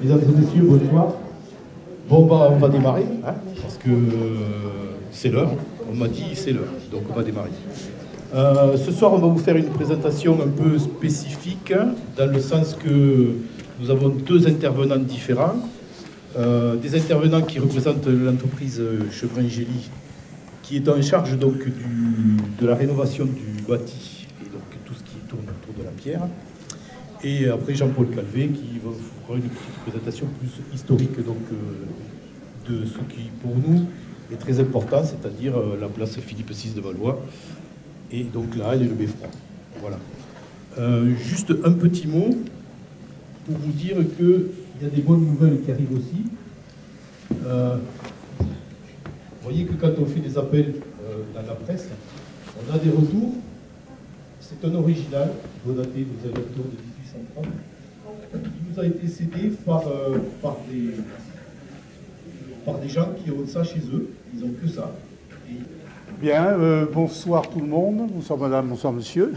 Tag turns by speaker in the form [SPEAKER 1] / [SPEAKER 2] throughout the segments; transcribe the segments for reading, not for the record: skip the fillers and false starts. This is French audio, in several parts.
[SPEAKER 1] Mesdames et messieurs, bonsoir. Bon, bah, on va démarrer, hein, parce que c'est l'heure. On m'a dit c'est l'heure, donc on va démarrer. Ce soir, on va vous faire une présentation un peu spécifique, dans le sens que nous avons deux intervenants différents. Des intervenants qui représentent l'entreprise Chevrin-Gély, qui est en charge donc de la rénovation du bâti et donc tout ce qui tourne autour de la pierre. Et après Jean-Paul Calvé qui va vous faire une petite présentation plus historique donc, de ce qui pour nous est très important, c'est-à-dire la place Philippe VI de Valois et donc la halle et le beffroi. Voilà. Juste un petit mot pour vous dire qu'il y a des bonnes nouvelles qui arrivent aussi. Vous voyez que quand on fait des appels dans la presse, on a des retours. C'est un original qui doit dater des alentours de 1830, qui nous a été cédé par des gens qui ont ça chez eux. Ils n'ont que ça. Et...
[SPEAKER 2] Bien, bonsoir tout le monde, bonsoir madame, bonsoir monsieur.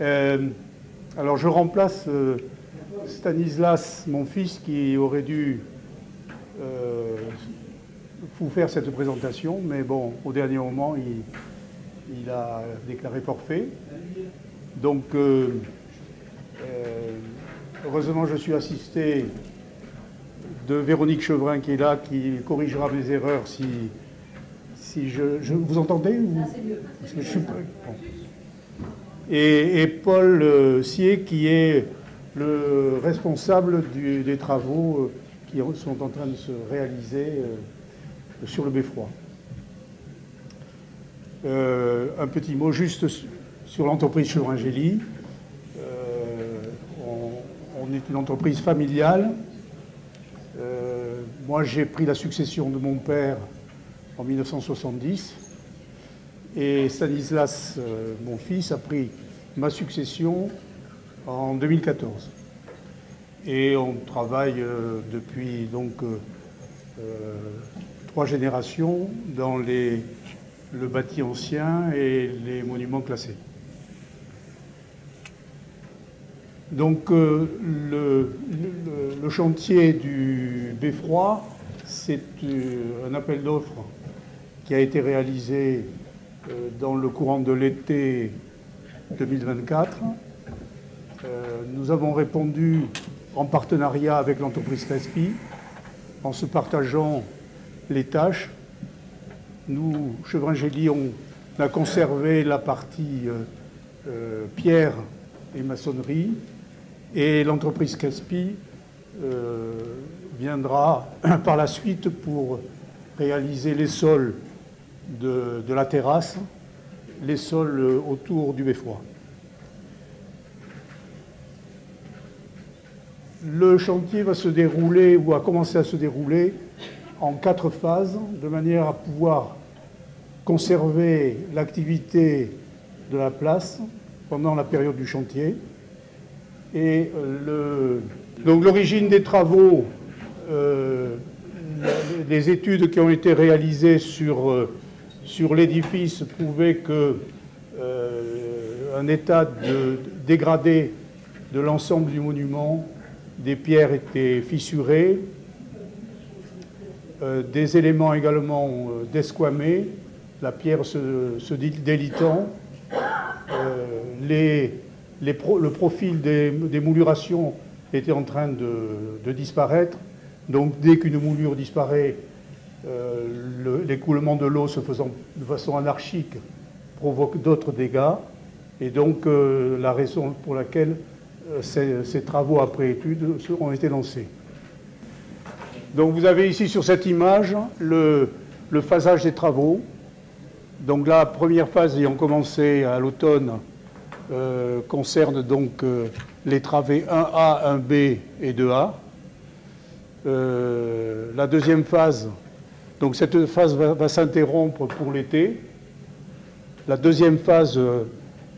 [SPEAKER 2] Alors je remplace Stanislas, mon fils, qui aurait dû vous faire cette présentation, mais bon, au dernier moment, il a déclaré forfait. Donc, heureusement, je suis assisté de Véronique Chevrin qui est là, qui corrigera mes erreurs si je vous entendez ou...
[SPEAKER 3] Ah, c'est mieux.
[SPEAKER 2] Parce que je suis... bon. Et Paul Sier qui est le responsable des travaux qui sont en train de se réaliser sur le beffroi. Un petit mot juste sur l'entreprise Chevrin-Gély. On est une entreprise familiale. Moi, j'ai pris la succession de mon père en 1970 et Stanislas, mon fils, a pris ma succession en 2014. Et on travaille depuis donc 3 générations dans le bâti ancien et les monuments classés. Donc le chantier du beffroi, c'est un appel d'offres qui a été réalisé dans le courant de l'été 2024. Nous avons répondu en partenariat avec l'entreprise Crespi, en se partageant les tâches. Nous, Chevrin-Gély, on a conservé la partie pierre et maçonnerie, et l'entreprise Crespi viendra par la suite pour réaliser les sols de la terrasse, les sols autour du beffroi. Le chantier va se dérouler, ou a commencé à se dérouler, en 4 phases, de manière à pouvoir conserver l'activité de la place pendant la période du chantier. Et donc l'origine des travaux, les études qui ont été réalisées sur l'édifice prouvaient qu'un état dégradé de l'ensemble du monument, des pierres étaient fissurées, des éléments également desquamés, la pierre se délitant, le profil des moulurations était en train de disparaître. Donc dès qu'une moulure disparaît, l'écoulement de l'eau se faisant de façon anarchique provoque d'autres dégâts. Et donc la raison pour laquelle ces travaux après études ont été lancés. Donc vous avez ici sur cette image le phasage des travaux. Donc la première phase ayant commencé à l'automne concerne donc les travées 1A, 1B et 2A. La deuxième phase, donc cette phase va s'interrompre pour l'été. La deuxième phase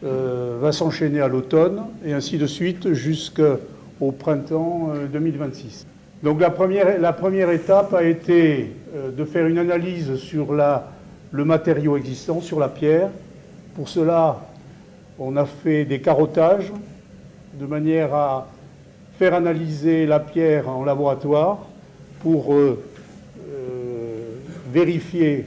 [SPEAKER 2] va s'enchaîner à l'automne et ainsi de suite jusqu'au printemps 2026. Donc la première étape a été de faire une analyse sur le matériau existant, sur la pierre. Pour cela, on a fait des carottages de manière à faire analyser la pierre en laboratoire pour vérifier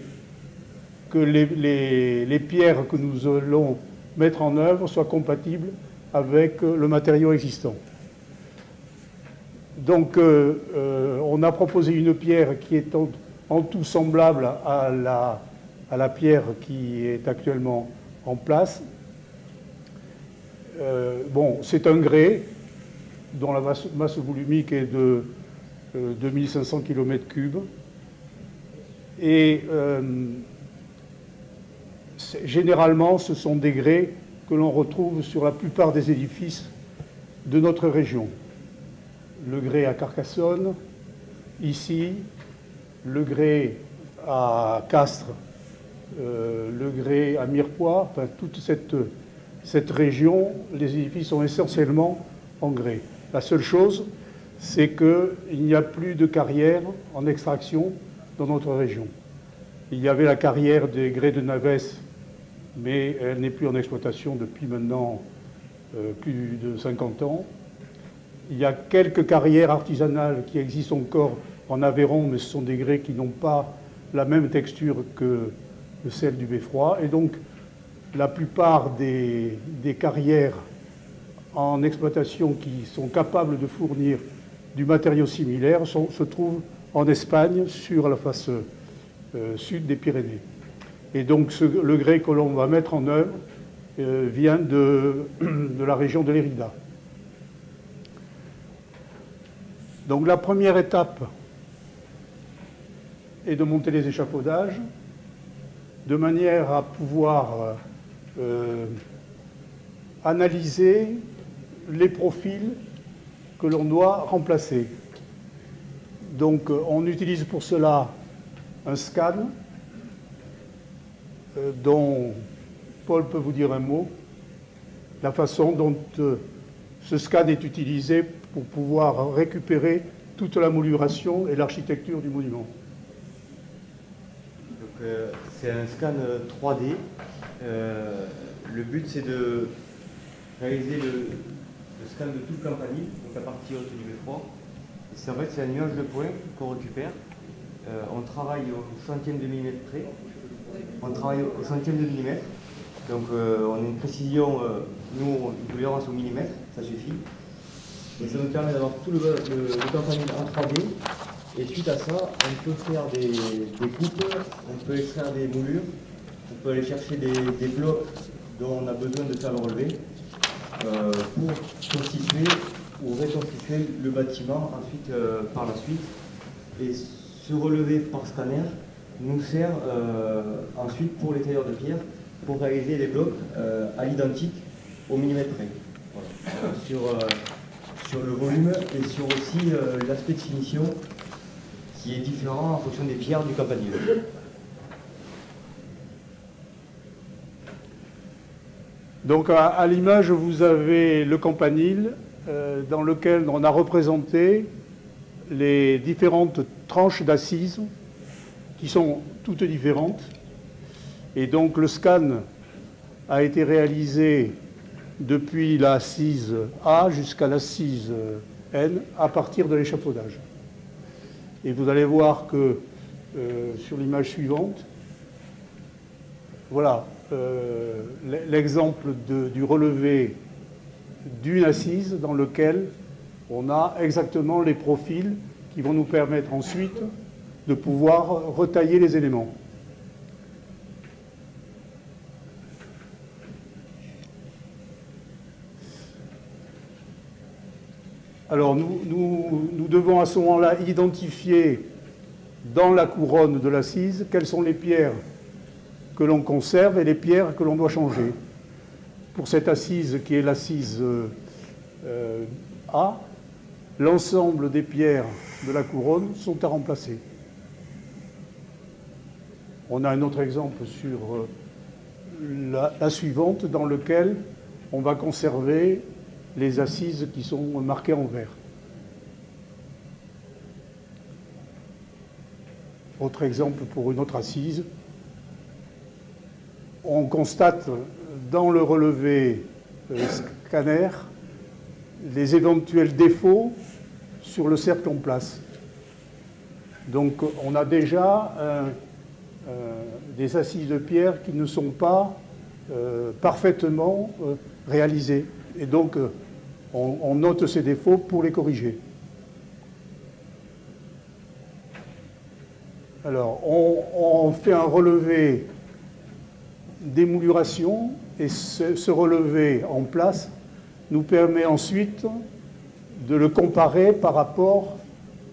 [SPEAKER 2] que les pierres que nous allons mettre en œuvre soient compatibles avec le matériau existant. Donc, on a proposé une pierre qui est en tout semblable à la pierre qui est actuellement en place. Bon, c'est un grès dont la masse volumique est de 2500 km3. Et généralement, ce sont des grès que l'on retrouve sur la plupart des édifices de notre région. Le grès à Carcassonne, ici, le grès à Castres, le grès à Mirepoix, enfin toute cette région, les édifices sont essentiellement en grès. La seule chose, c'est qu'il n'y a plus de carrière en extraction dans notre région. Il y avait la carrière des grès de Navès, mais elle n'est plus en exploitation depuis maintenant plus de 50 ans. Il y a quelques carrières artisanales qui existent encore en Aveyron, mais ce sont des grès qui n'ont pas la même texture que celle du beffroi. Et donc, la plupart des carrières en exploitation qui sont capables de fournir du matériau similaire se trouvent en Espagne, sur la face sud des Pyrénées. Et donc, le grès que l'on va mettre en œuvre vient de la région de Lérida. Donc la première étape est de monter les échafaudages de manière à pouvoir analyser les profils que l'on doit remplacer. Donc on utilise pour cela un scan dont Paul peut vous dire un mot, la façon dont ce scan est utilisé pour pouvoir récupérer toute la mouluration et l'architecture du monument.
[SPEAKER 3] C'est un scan 3D. Le but, c'est de réaliser le scan de tout le campanile, donc la partie haute du beffroi. En fait, c'est un nuage de points qu'on récupère. On travaille au centième de millimètre près. On travaille au centième de millimètre. Donc, on a une précision, nous, une tolérance au millimètre, ça suffit. Et ça nous permet d'avoir tout le campanile en 3D. Et suite à ça, on peut faire des coupes, on peut extraire des moulures, on peut aller chercher des blocs dont on a besoin de faire le relevé pour constituer ou reconstituer le bâtiment ensuite, par la suite. Et ce relevé par scanner nous sert ensuite pour les tailleurs de pierre pour réaliser les blocs à l'identique au millimètre près. Voilà. Sur le volume et sur aussi l'aspect de finition qui est différent en fonction des pierres du campanile.
[SPEAKER 2] Donc à l'image, vous avez le campanile dans lequel on a représenté les différentes tranches d'assises qui sont toutes différentes. Et donc le scan a été réalisé depuis l'assise A jusqu'à l'assise N à partir de l'échafaudage. Et vous allez voir que sur l'image suivante, voilà l'exemple du relevé d'une assise dans lequel on a exactement les profils qui vont nous permettre ensuite de pouvoir retailler les éléments. Alors nous devons à ce moment-là identifier dans la couronne de l'assise quelles sont les pierres que l'on conserve et les pierres que l'on doit changer. Pour cette assise qui est l'assise A, l'ensemble des pierres de la couronne sont à remplacer. On a un autre exemple sur la suivante dans lequel on va conserver les assises qui sont marquées en vert. Autre exemple pour une autre assise. On constate dans le relevé scanner les éventuels défauts sur le cercle en place. Donc on a déjà des assises de pierre qui ne sont pas parfaitement réalisées. Et donc on note ces défauts pour les corriger. Alors on fait un relevé d'émouluration et ce relevé en place nous permet ensuite de le comparer par rapport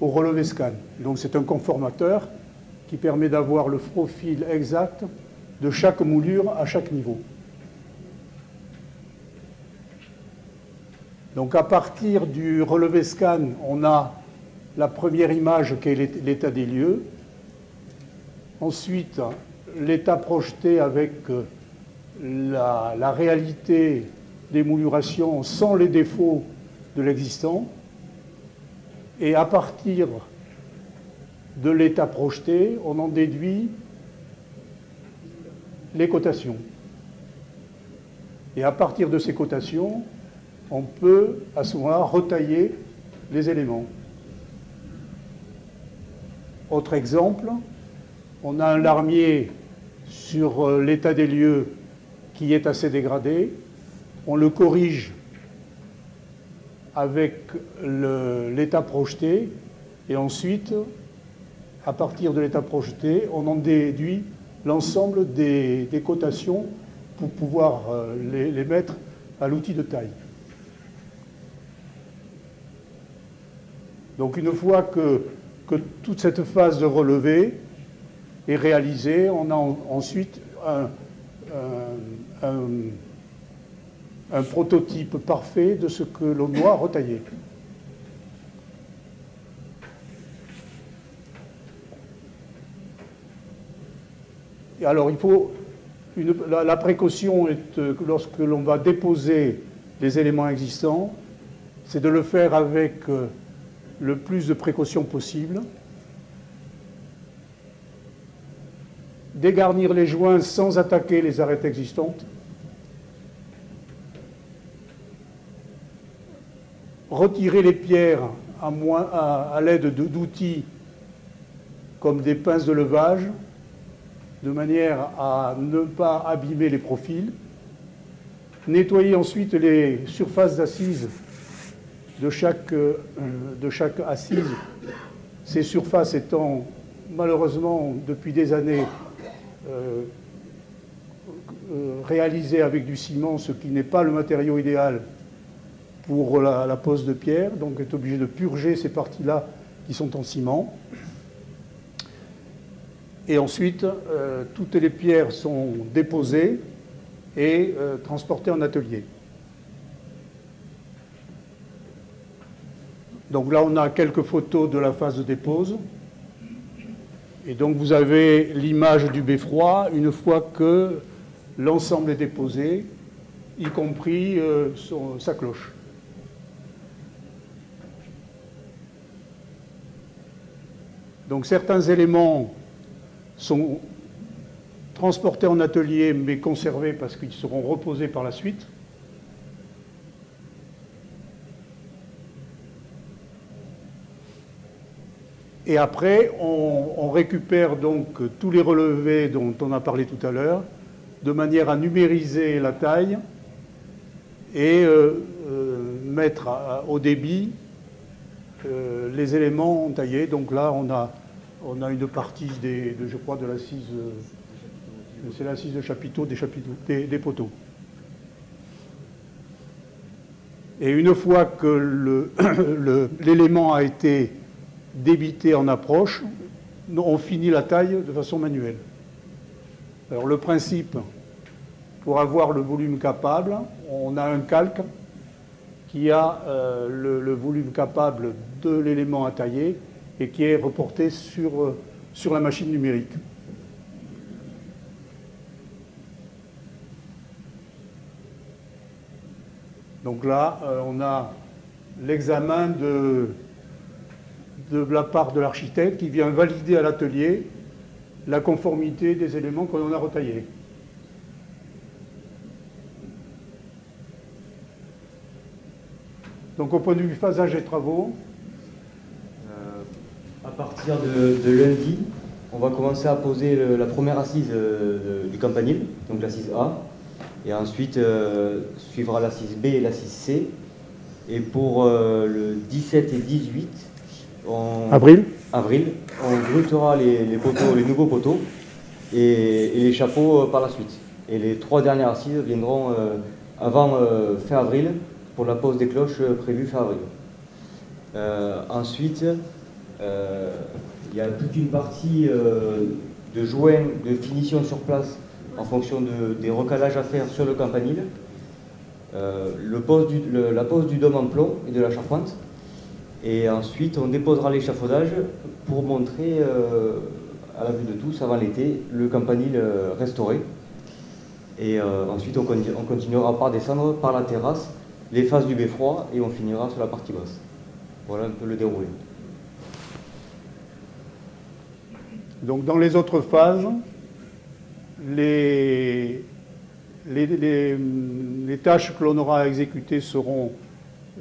[SPEAKER 2] au relevé scan. Donc c'est un conformateur qui permet d'avoir le profil exact de chaque moulure à chaque niveau. Donc à partir du relevé scan, on a la première image qui est l'état des lieux. Ensuite, l'état projeté avec la réalité des moulurations sans les défauts de l'existant. Et à partir de l'état projeté, on en déduit les cotations. Et à partir de ces cotations, on peut à ce moment-là retailler les éléments. Autre exemple, on a un larmier sur l'état des lieux qui est assez dégradé. On le corrige avec l'état projeté et ensuite, à partir de l'état projeté, on en déduit l'ensemble des cotations pour pouvoir les mettre à l'outil de taille. Donc une fois que toute cette phase de relevé est réalisée, on a ensuite un prototype parfait de ce que l'on doit retailler. Et alors, il faut la précaution est lorsque l'on va déposer les éléments existants, c'est de le faire avec le plus de précautions possible. Dégarnir les joints sans attaquer les arêtes existantes. Retirer les pierres à l'aide d'outils comme des pinces de levage, de manière à ne pas abîmer les profils. Nettoyer ensuite les surfaces d'assises de chaque assise, ces surfaces étant malheureusement depuis des années réalisées avec du ciment, ce qui n'est pas le matériau idéal pour la pose de pierre, donc est obligé de purger ces parties-là qui sont en ciment. Et ensuite, toutes les pierres sont déposées et transportées en atelier. Donc là, on a quelques photos de la phase de dépose. Et donc, vous avez l'image du beffroi une fois que l'ensemble est déposé, y compris sa cloche. Donc, certains éléments sont transportés en atelier, mais conservés parce qu'ils seront reposés par la suite. Et après, on récupère donc tous les relevés dont on a parlé tout à l'heure, de manière à numériser la taille et mettre au débit les éléments taillés. Donc là, on a une partie je crois, de l'assise, c'est l'assise de chapiteau, des poteaux. Et une fois que l'élément a été débité en approche, on finit la taille de façon manuelle. Alors le principe, pour avoir le volume capable, on a un calque qui a le volume capable de l'élément à tailler et qui est reporté sur la machine numérique. Donc là, on a l'examen de la part de l'architecte qui vient valider à l'atelier la conformité des éléments que l'on a retaillés. Donc au point de vue phasage et travaux,
[SPEAKER 3] à partir de lundi, on va commencer à poser la première assise du campanile, donc l'assise A, et ensuite suivra l'assise B et l'assise C. Et pour le 17 et 18,
[SPEAKER 2] avril,
[SPEAKER 3] on grutera les poteaux, les nouveaux poteaux et les chapeaux par la suite. Et les 3 dernières assises viendront avant fin avril pour la pose des cloches prévue fin avril. Ensuite, il y a toute une partie de joints, de finition sur place en fonction des recalages à faire sur le campanile. La pose du dôme en plomb et de la charpente. Et ensuite, on déposera l'échafaudage pour montrer à la vue de tous, avant l'été, le campanile restauré. Et ensuite, on continuera par descendre par la terrasse, les faces du beffroi, et on finira sur la partie basse. Voilà un peu le déroulé.
[SPEAKER 2] Donc dans les autres phases, les tâches que l'on aura à exécuter seront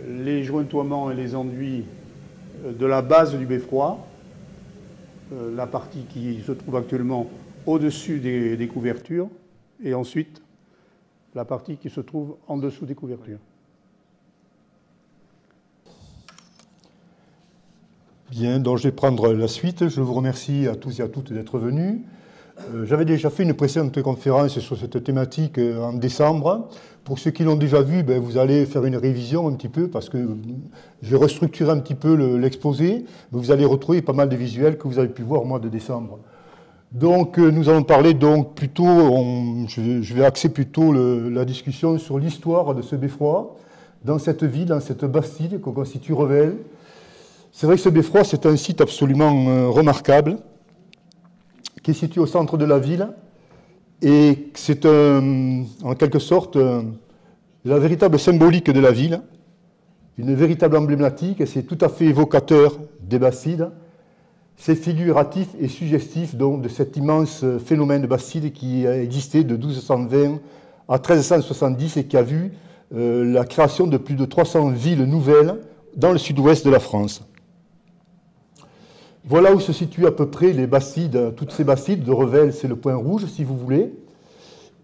[SPEAKER 2] les jointoiements et les enduits de la base du beffroi, la partie qui se trouve actuellement au-dessus des couvertures, et ensuite la partie qui se trouve en dessous des couvertures.
[SPEAKER 4] Bien, donc je vais prendre la suite. Je vous remercie à tous et à toutes d'être venus. J'avais déjà fait une précédente conférence sur cette thématique en décembre. Pour ceux qui l'ont déjà vu, vous allez faire une révision un petit peu parce que j'ai restructuré un petit peu l'exposé. Vous allez retrouver pas mal de visuels que vous avez pu voir au mois de décembre. Donc nous allons parler donc plutôt, je vais axer plutôt la discussion sur l'histoire de ce beffroi dans cette ville, dans cette bastide qu'on constitue Revel. C'est vrai que ce beffroi, c'est un site absolument remarquable, qui est situé au centre de la ville, et c'est en quelque sorte la véritable symbolique de la ville, une véritable emblématique, et c'est tout à fait évocateur des Bastides. C'est figuratif et suggestif donc, de cet immense phénomène de Bastide qui a existé de 1220 à 1370 et qui a vu la création de plus de 300 villes nouvelles dans le sud-ouest de la France. Voilà où se situent à peu près les Bastides, toutes ces Bastides. De Revel, c'est le point rouge, si vous voulez.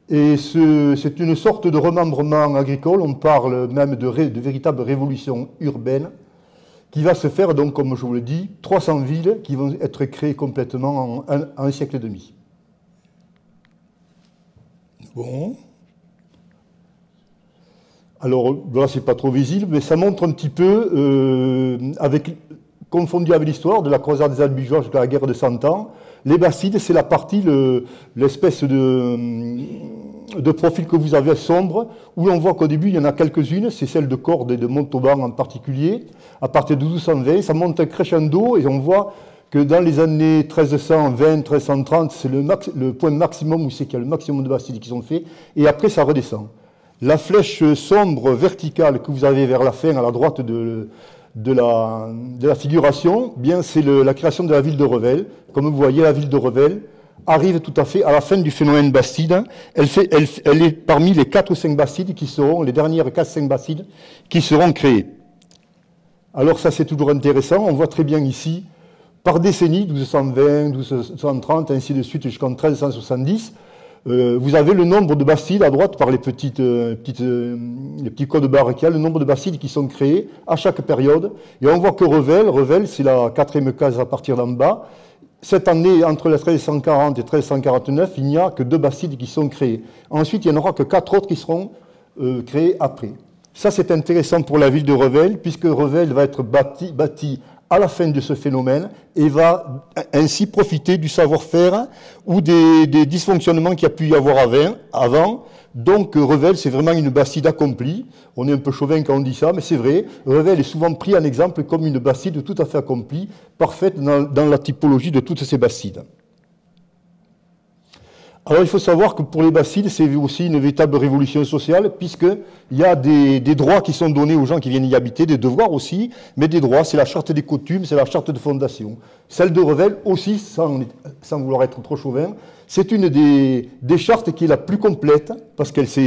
[SPEAKER 4] Et c'est une sorte de remembrement agricole, on parle même de véritable révolution urbaine, qui va se faire, donc, comme je vous le dis, 300 villes qui vont être créées complètement en un siècle et demi. Bon. Alors, là, c'est pas trop visible, mais ça montre un petit peu, confondu avec l'histoire de la croisade des Albigeois jusqu'à la guerre de 100 ans, les Bastides, c'est la partie, l'espèce de profil que vous avez sombre, où on voit qu'au début, il y en a quelques-unes, c'est celle de Cordes et de Montauban en particulier. À partir de 1220, ça monte un crescendo et on voit que dans les années 1320, 1330, c'est le point maximum où c'est qu'il y a le maximum de Bastides qui sont faits, et après, ça redescend. La flèche sombre verticale que vous avez vers la fin, à la droite de la figuration, bien c'est la création de la ville de Revel. Comme vous voyez, la ville de Revel arrive tout à fait à la fin du phénomène Bastide. Elle est parmi les 4 ou 5 Bastides qui seront, les dernières 4-5 Bastides qui seront créées. Alors ça c'est toujours intéressant, on voit très bien ici, par décennie, 1220, 1230, ainsi de suite jusqu'en 1370, vous avez le nombre de Bastides à droite par les petits codes barres qu'il y a, le nombre de Bastides qui sont créés à chaque période. Et on voit que Revel, c'est la 4e case à partir d'en bas. Cette année, entre les 1340 et 1349, il n'y a que 2 Bastides qui sont créés. Ensuite, il n'y en aura que 4 autres qui seront créés après. Ça, c'est intéressant pour la ville de Revel, puisque Revel va être bâti à la fin de ce phénomène et va ainsi profiter du savoir-faire ou des dysfonctionnements qu'il y a pu y avoir avant. Donc Revel, c'est vraiment une Bastide accomplie. On est un peu chauvin quand on dit ça, mais c'est vrai. Revel est souvent pris en exemple comme une Bastide tout à fait accomplie, parfaite dans la typologie de toutes ces Bastides. Alors il faut savoir que pour les Bastides, c'est aussi une véritable révolution sociale, puisqu'il y a des droits qui sont donnés aux gens qui viennent y habiter, des devoirs aussi, mais des droits, c'est la charte des coutumes, c'est la charte de fondation. Celle de Revel aussi, sans vouloir être trop chauvin, c'est une des chartes qui est la plus complète, parce qu'elle s'est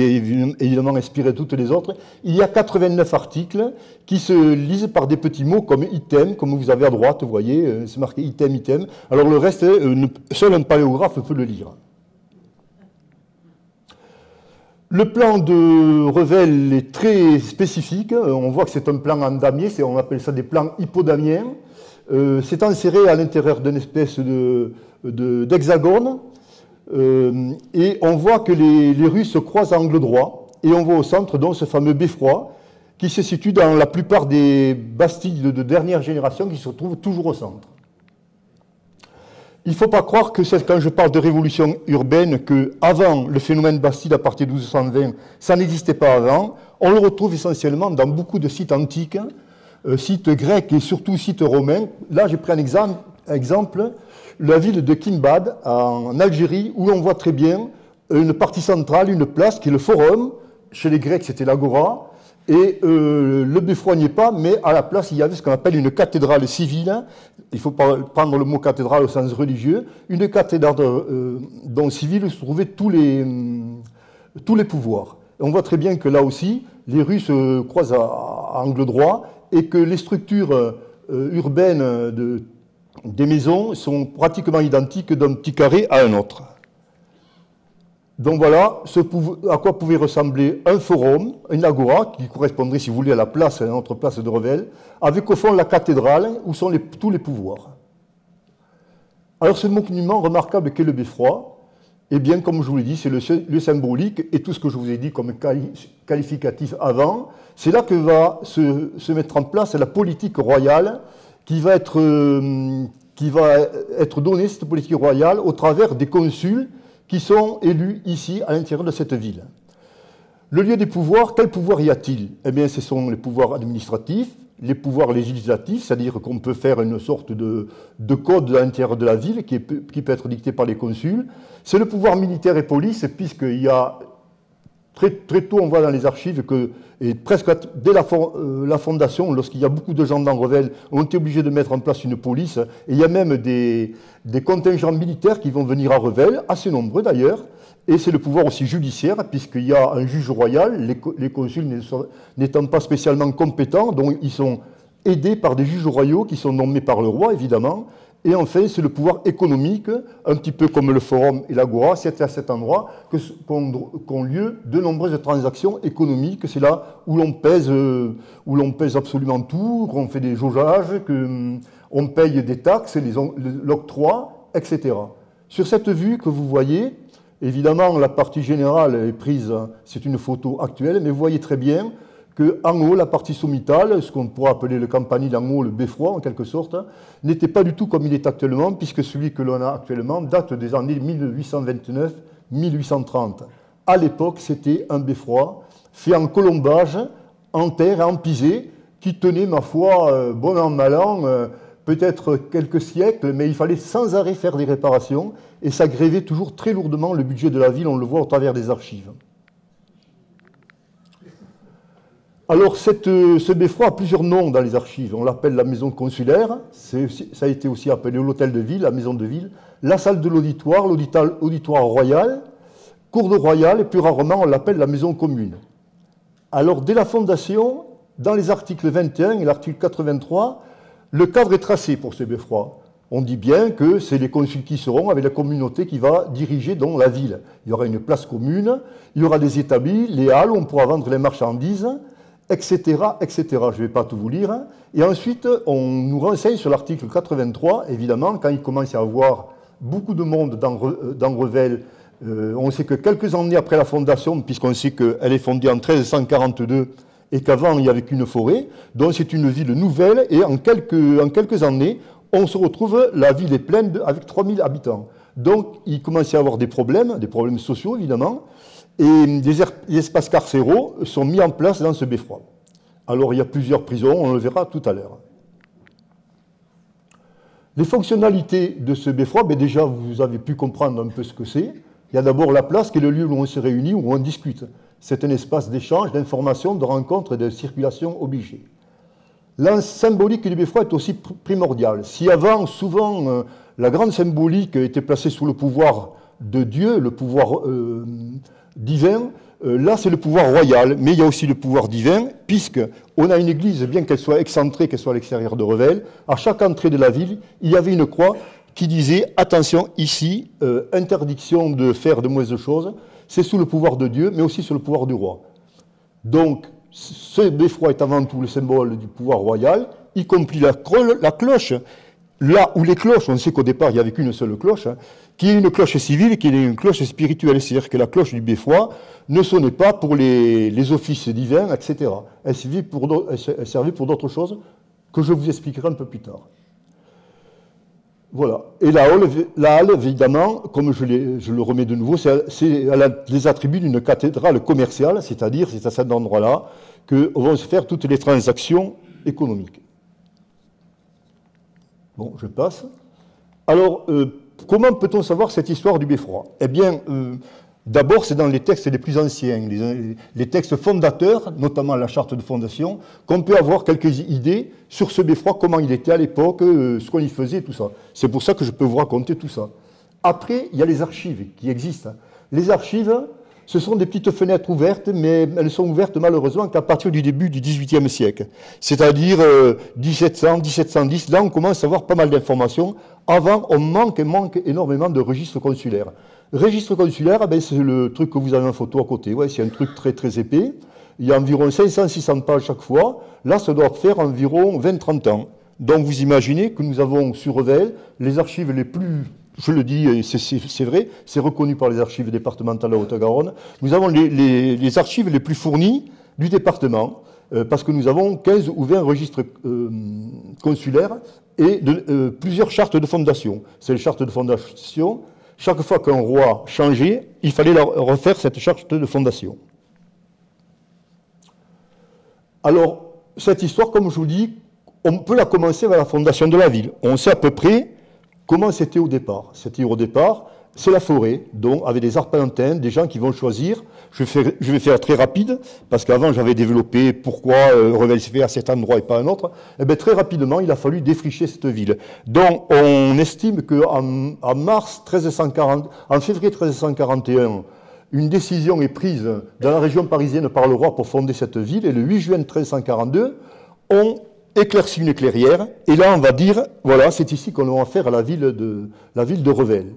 [SPEAKER 4] évidemment inspirée de toutes les autres. Il y a 89 articles qui se lisent par des petits mots comme item, comme vous avez à droite, vous voyez, c'est marqué item, item. Alors le reste, seul un paléographe peut le lire. Le plan de Revel est très spécifique. On voit que c'est un plan en damier, on appelle ça des plans hypodamiens. C'est inséré à l'intérieur d'une espèce d'hexagone. Et on voit que les rues se croisent à angle droit. Et on voit au centre donc ce fameux beffroi qui se situe dans la plupart des bastilles de dernière génération qui se trouvent toujours au centre. Il ne faut pas croire que quand je parle de révolution urbaine, qu'avant le phénomène Bastide à partir de 1220, ça n'existait pas avant. On le retrouve essentiellement dans beaucoup de sites antiques, sites grecs et surtout sites romains. Là, j'ai pris un exemple, la ville de Kimbad, en Algérie, où on voit très bien une partie centrale, une place qui est le forum. Chez les Grecs, c'était l'agora. Et le beffroi n'y est pas, mais à la place, il y avait ce qu'on appelle une cathédrale civile. Il faut prendre le mot cathédrale au sens religieux. Une cathédrale dont civile se trouvaient tous les pouvoirs. Et on voit très bien que là aussi, les rues se croisent à angle droit et que les structures urbaines des maisons sont pratiquement identiques d'un petit carré à un autre. Donc voilà à quoi pouvait ressembler un forum, une agora, qui correspondrait, si vous voulez, à notre place de Revel, avec au fond la cathédrale, où sont tous les pouvoirs. Alors ce monument remarquable qu'est le beffroi, eh bien, comme je vous l'ai dit, c'est le symbolique, et tout ce que je vous ai dit comme qualificatif avant, c'est là que va se mettre en place la politique royale, qui va être donnée, cette politique royale, au travers des consuls, qui sont élus ici, à l'intérieur de cette ville. Le lieu des pouvoirs, quels pouvoirs y a-t-il? Eh bien, ce sont les pouvoirs administratifs, les pouvoirs législatifs, c'est-à-dire qu'on peut faire une sorte de code à l'intérieur de la ville qui peut être dicté par les consuls. C'est le pouvoir militaire et police, puisqu'il y a très tôt, on voit dans les archives que, et presque dès la fondation, lorsqu'il y a beaucoup de gens dans Revel, on est obligé de mettre en place une police. Et il y a même des contingents militaires qui vont venir à Revel, assez nombreux d'ailleurs. Et c'est le pouvoir aussi judiciaire, puisqu'il y a un juge royal, les consuls n'étant pas spécialement compétents, donc ils sont aidés par des juges royaux qui sont nommés par le roi, évidemment. Et enfin, c'est le pouvoir économique, un petit peu comme le forum et l'agora. C'est à cet endroit qu'ont lieu de nombreuses transactions économiques. C'est là où l'on pèse absolument tout, qu'on fait des jaugeages, qu'on paye des taxes, l'octroi, etc. Sur cette vue que vous voyez, évidemment, la partie générale est prise, c'est une photo actuelle, mais vous voyez très bien qu'en haut, la partie sommitale, ce qu'on pourrait appeler le campanile en haut, le beffroi en quelque sorte, n'était pas du tout comme il est actuellement, puisque celui que l'on a actuellement date des années 1829-1830. À l'époque, c'était un beffroi fait en colombage, en terre et en pisé, qui tenait, ma foi, bon an, mal an, peut-être quelques siècles, mais il fallait sans arrêt faire des réparations, et ça grévait toujours très lourdement le budget de la ville, on le voit au travers des archives. Alors, ce beffroi a plusieurs noms dans les archives. On l'appelle la maison consulaire, ça a été aussi appelé l'hôtel de ville, la maison de ville, la salle de l'auditoire, l'auditoire royal, cour de royale, et plus rarement, on l'appelle la maison commune. Alors, dès la fondation, dans les articles 21 et l'article 83, le cadre est tracé pour ce beffroi. On dit bien que c'est les consuls qui seront avec la communauté qui va diriger donc la ville. Il y aura une place commune, il y aura des établis, les halles où on pourra vendre les marchandises, etc., etc. Je ne vais pas tout vous lire. Et ensuite, on nous renseigne sur l'article 83, évidemment, quand il commence à y avoir beaucoup de monde dans Revel. On sait que quelques années après la fondation, puisqu'on sait qu'elle est fondée en 1342 et qu'avant il n'y avait qu'une forêt, donc c'est une ville nouvelle et en quelques années, on se retrouve, la ville est pleine avec 3000 habitants. Donc il commence à y avoir des problèmes sociaux évidemment, et des espaces carcéraux sont mis en place dans ce beffroi. Alors il y a plusieurs prisons, on le verra tout à l'heure. Les fonctionnalités de ce beffroi, déjà vous avez pu comprendre un peu ce que c'est. Il y a d'abord la place qui est le lieu où on se réunit, où on discute. C'est un espace d'échange, d'information, de rencontre et de circulation obligée. La symbolique du beffroi est aussi primordiale. Si avant, souvent, la grande symbolique était placée sous le pouvoir de Dieu, le pouvoir divin, là c'est le pouvoir royal, mais il y a aussi le pouvoir divin, puisqu'on a une église, bien qu'elle soit excentrée, qu'elle soit à l'extérieur de Revel, à chaque entrée de la ville, il y avait une croix qui disait « Attention, ici, interdiction de faire de mauvaises choses », c'est sous le pouvoir de Dieu, mais aussi sous le pouvoir du roi. Donc, ce beffroi est avant tout le symbole du pouvoir royal, y compris la cloche. Là où les cloches, on sait qu'au départ, il n'y avait qu'une seule cloche, qui est une cloche civile et qui est une cloche spirituelle. C'est-à-dire que la cloche du beffroi ne sonnait pas pour les offices divins, etc. Elle servait pour d'autres choses que je vous expliquerai un peu plus tard. Voilà. Et la halle, évidemment, comme je le remets de nouveau, c'est les attributs d'une cathédrale commerciale, c'est-à-dire c'est à cet endroit-là que vont se faire toutes les transactions économiques. Bon, je passe. Alors, comment peut-on savoir cette histoire du beffroi? Eh bien, d'abord, c'est dans les textes les plus anciens, les textes fondateurs, notamment la charte de fondation, qu'on peut avoir quelques idées sur ce beffroi, comment il était à l'époque, ce qu'on y faisait, tout ça. C'est pour ça que je peux vous raconter tout ça. Après, il y a les archives qui existent. Les archives, ce sont des petites fenêtres ouvertes, mais elles sont ouvertes malheureusement qu'à partir du début du XVIIIe siècle. C'est-à-dire 1700, 1710, là on commence à avoir pas mal d'informations. Avant, on manque énormément de registres consulaires. Registre consulaire, eh c'est le truc que vous avez en photo à côté. Ouais, c'est un truc très très épais. Il y a environ 500-600 pages chaque fois. Là, ça doit faire environ 20-30 ans. Donc vous imaginez que nous avons sur Revel les archives les plus... Je le dis, c'est vrai, c'est reconnu par les archives départementales de Haute-Garonne. Nous avons les archives les plus fournies du département, parce que nous avons 15 ou 20 registres consulaires et plusieurs chartes de fondation. C'est les chartes de fondation. Chaque fois qu'un roi changeait, il fallait refaire cette charte de fondation. Alors, cette histoire, comme je vous dis, on peut la commencer avec la fondation de la ville. On sait à peu près comment c'était au départ. C'était au départ, c'est la forêt, donc avec des arpentins, des gens qui vont choisir. Je vais faire très rapide, parce qu'avant j'avais développé pourquoi Revel s'est fait à cet endroit et pas à un autre. Et bien, très rapidement, il a fallu défricher cette ville. Donc on estime qu'en février 1341, une décision est prise dans la région parisienne par le roi pour fonder cette ville, et le 8 juin 1342, on éclaircit une clairière, et là on va dire, voilà, c'est ici qu'on va faire la ville de Revel.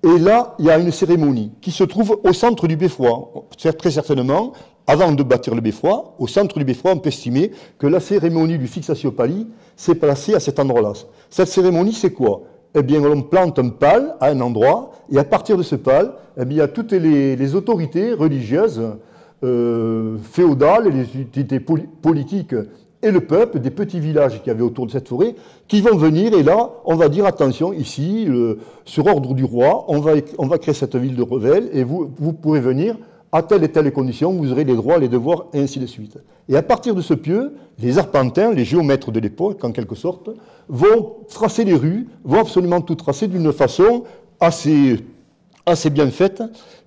[SPEAKER 4] Et là, il y a une cérémonie qui se trouve au centre du beffroi. Très certainement, avant de bâtir le beffroi, au centre du beffroi, on peut estimer que la cérémonie du fixatio pali s'est placée à cet endroit-là. Cette cérémonie, c'est quoi? Eh bien, on plante un pal à un endroit, et à partir de ce pal, eh bien, il y a toutes les autorités religieuses, féodales, les autorités politiques et le peuple des petits villages qu'il y avait autour de cette forêt, qui vont venir, et là, on va dire, attention, ici, sur ordre du roi, on va créer cette ville de Revel, et vous pourrez venir à telle et telle condition, vous aurez les droits, les devoirs, et ainsi de suite. Et à partir de ce pieu, les arpentins, les géomètres de l'époque, en quelque sorte, vont tracer les rues, vont absolument tout tracer d'une façon assez bien faite,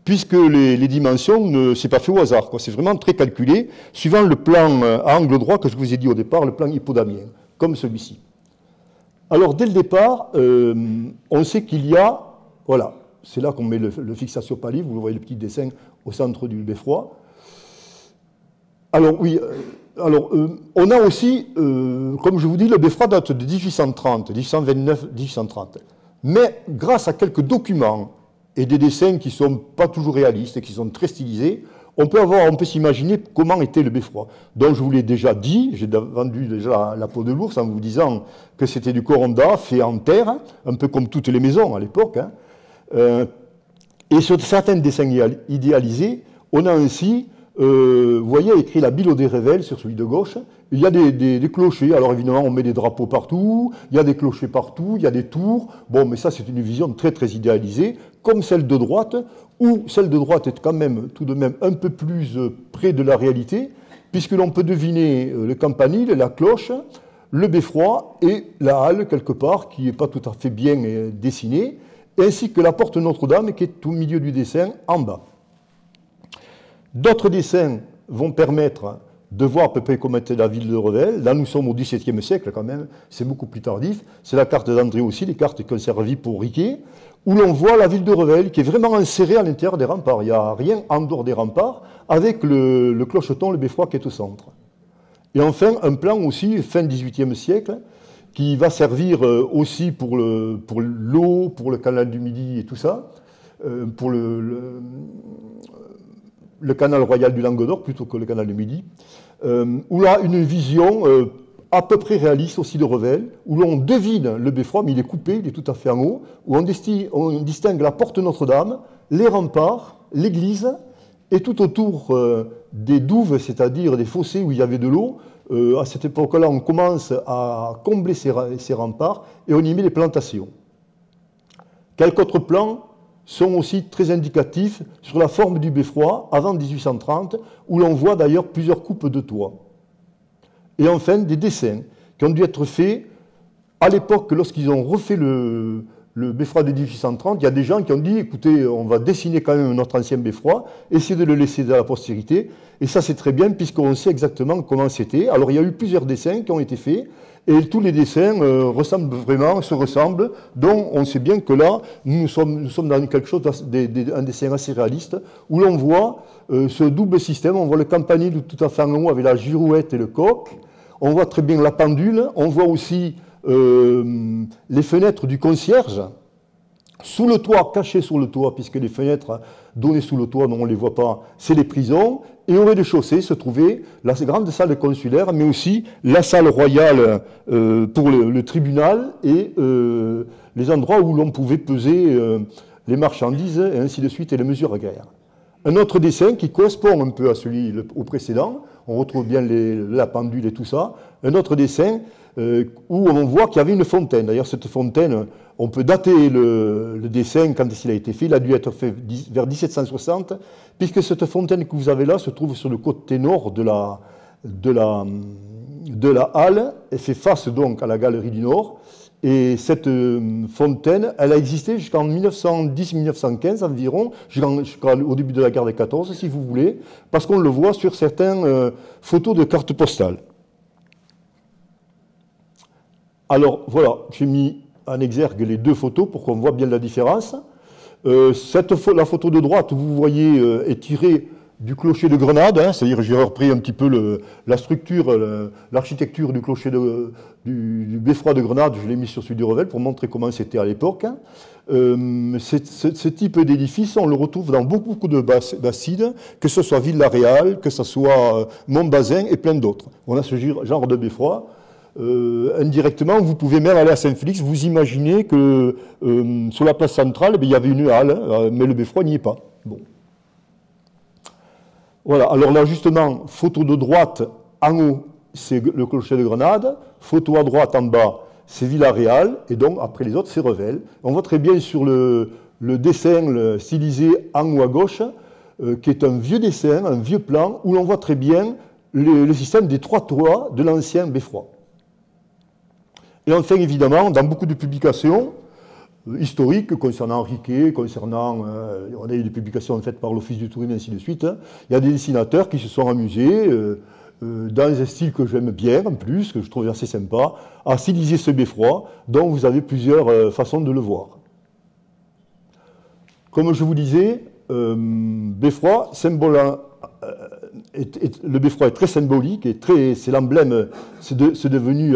[SPEAKER 4] puisque les dimensions, c'est pas fait au hasard, c'est vraiment très calculé, suivant le plan à angle droit que je vous ai dit au départ, le plan hippodamien, comme celui-ci. Alors, dès le départ, on sait qu'il y a, voilà, c'est là qu'on met le fixatio pali, vous voyez le petit dessin au centre du beffroi. Alors, oui, on a aussi, comme je vous dis, le beffroi date de 1830, 1829, 1830. Mais grâce à quelques documents et des dessins qui ne sont pas toujours réalistes et qui sont très stylisés, on peut s'imaginer comment était le beffroi. Donc je vous l'ai déjà dit, j'ai vendu déjà la peau de l'ours en vous disant que c'était du coronda fait en terre, un peu comme toutes les maisons à l'époque. Et sur certains dessins idéalisés, on a ainsi, vous voyez, écrit la Bille des Revel sur celui de gauche. Il y a des clochers, alors évidemment on met des drapeaux partout, il y a des clochers partout, il y a des tours. Bon, mais ça c'est une vision très très idéalisée, comme celle de droite, où celle de droite est quand même tout de même un peu plus près de la réalité, puisque l'on peut deviner le campanile, la cloche, le beffroi et la halle quelque part, qui n'est pas tout à fait bien dessinée. ainsi que la porte Notre-Dame qui est au milieu du dessin en bas. D'autres dessins vont permettre de voir à peu près comment était la ville de Revel. Là, nous sommes au XVIIe siècle quand même, c'est beaucoup plus tardif. C'est la carte d'André aussi, les cartes qui ont servi pour Riquet, où l'on voit la ville de Revel qui est vraiment insérée à l'intérieur des remparts. Il n'y a rien en dehors des remparts, avec le clocheton, le beffroi qui est au centre. Et enfin, un plan aussi, fin XVIIIe siècle, qui va servir aussi pour l'eau, pour le canal du Midi et tout ça, pour le canal royal du Languedoc plutôt que le canal du Midi, où là, une vision à peu près réaliste aussi de Revel, où l'on devine le beffroi, mais il est coupé, il est tout à fait en haut, où on distingue la porte Notre-Dame, les remparts, l'église, et tout autour des douves, c'est-à-dire des fossés où il y avait de l'eau. À cette époque-là, on commence à combler ces remparts et on y met les plantations. Quelques autres plans sont aussi très indicatifs sur la forme du beffroi avant 1830, où l'on voit d'ailleurs plusieurs coupes de toit. Et enfin, des dessins qui ont dû être faits à l'époque, lorsqu'ils ont refait le beffroi de 1830, il y a des gens qui ont dit, écoutez, on va dessiner quand même notre ancien beffroi, essayer de le laisser à la postérité, et ça c'est très bien puisqu'on sait exactement comment c'était. Alors il y a eu plusieurs dessins qui ont été faits, et tous les dessins se ressemblent, donc on sait bien que là, nous sommes dans quelque chose, un dessin assez réaliste, où l'on voit ce double système, on voit le campanile tout à fait en haut avec la girouette et le coq, on voit très bien la pendule, on voit aussi les fenêtres du concierge, sous le toit, cachées sous le toit, puisque les fenêtres données sous le toit, on ne les voit pas, c'est les prisons, et au rez-de-chaussée se trouvait la grande salle consulaire, mais aussi la salle royale pour le tribunal et les endroits où l'on pouvait peser les marchandises, et ainsi de suite, et les mesures agraires. Un autre dessin qui correspond un peu à celui au précédent, on retrouve bien la pendule et tout ça, un autre dessin où on voit qu'il y avait une fontaine. D'ailleurs, cette fontaine, on peut dater le dessin quand il a été fait. Il a dû être fait vers 1760, puisque cette fontaine que vous avez là se trouve sur le côté nord de la halle. Elle fait face donc à la galerie du Nord. Et cette fontaine, elle a existé jusqu'en 1910-1915 environ, jusqu'au début de la guerre des 14, si vous voulez, parce qu'on le voit sur certaines photos de cartes postales. Alors voilà, j'ai mis en exergue les deux photos pour qu'on voit bien la différence. La photo de droite, vous voyez, est tirée du clocher de Grenade, hein, c'est-à-dire j'ai repris un petit peu la structure, l'architecture du clocher du beffroi de Grenade, je l'ai mis sur celui de Revel pour montrer comment c'était à l'époque. Hein. Ce type d'édifice, on le retrouve dans beaucoup de bassides, que ce soit Villa-Réal, que ce soit Montbazin et plein d'autres. On a ce genre de beffroi. Indirectement, vous pouvez même aller à Saint-Félix, vous imaginez que sur la place centrale, il y avait une halle, mais le beffroi n'y est pas. Bon. Voilà, alors là justement, photo de droite en haut, c'est le clocher de Grenade, photo à droite en bas, c'est Villa-Réal, et donc après les autres, c'est Revel. On voit très bien sur le dessin stylisé en haut à gauche, qui est un vieux dessin, un vieux plan, où l'on voit très bien le système des trois toits de l'ancien beffroi. Et enfin, évidemment, dans beaucoup de publications historiques concernant Riquet, on a eu des publications faites par l'Office du tourisme et ainsi de suite, hein, il y a des dessinateurs qui se sont amusés, dans un style que j'aime bien en plus, que je trouve assez sympa, à styliser ce beffroi, dont vous avez plusieurs façons de le voir. Comme je vous disais, beffroi, le beffroi est très symbolique, c'est l'emblème, c'est devenu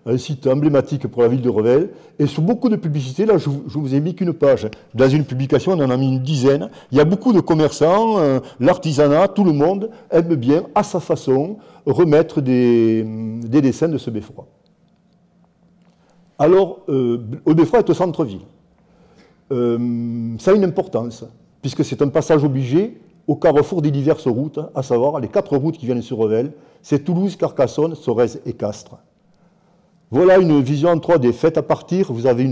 [SPEAKER 4] un site emblématique pour la ville de Revel. Et sur beaucoup de publicités, là je vous ai mis qu'une page. Dans une publication, on en a mis une dizaine. Il y a beaucoup de commerçants, l'artisanat, tout le monde aime bien, à sa façon, remettre des dessins de ce beffroi. Alors, le beffroi est au centre-ville. Ça a une importance, puisque c'est un passage obligé au carrefour des diverses routes, à savoir les 4 routes qui viennent sur Revel, c'est Toulouse, Carcassonne, Sorèze et Castres. Voilà une vision en 3D faite à partir, vous avez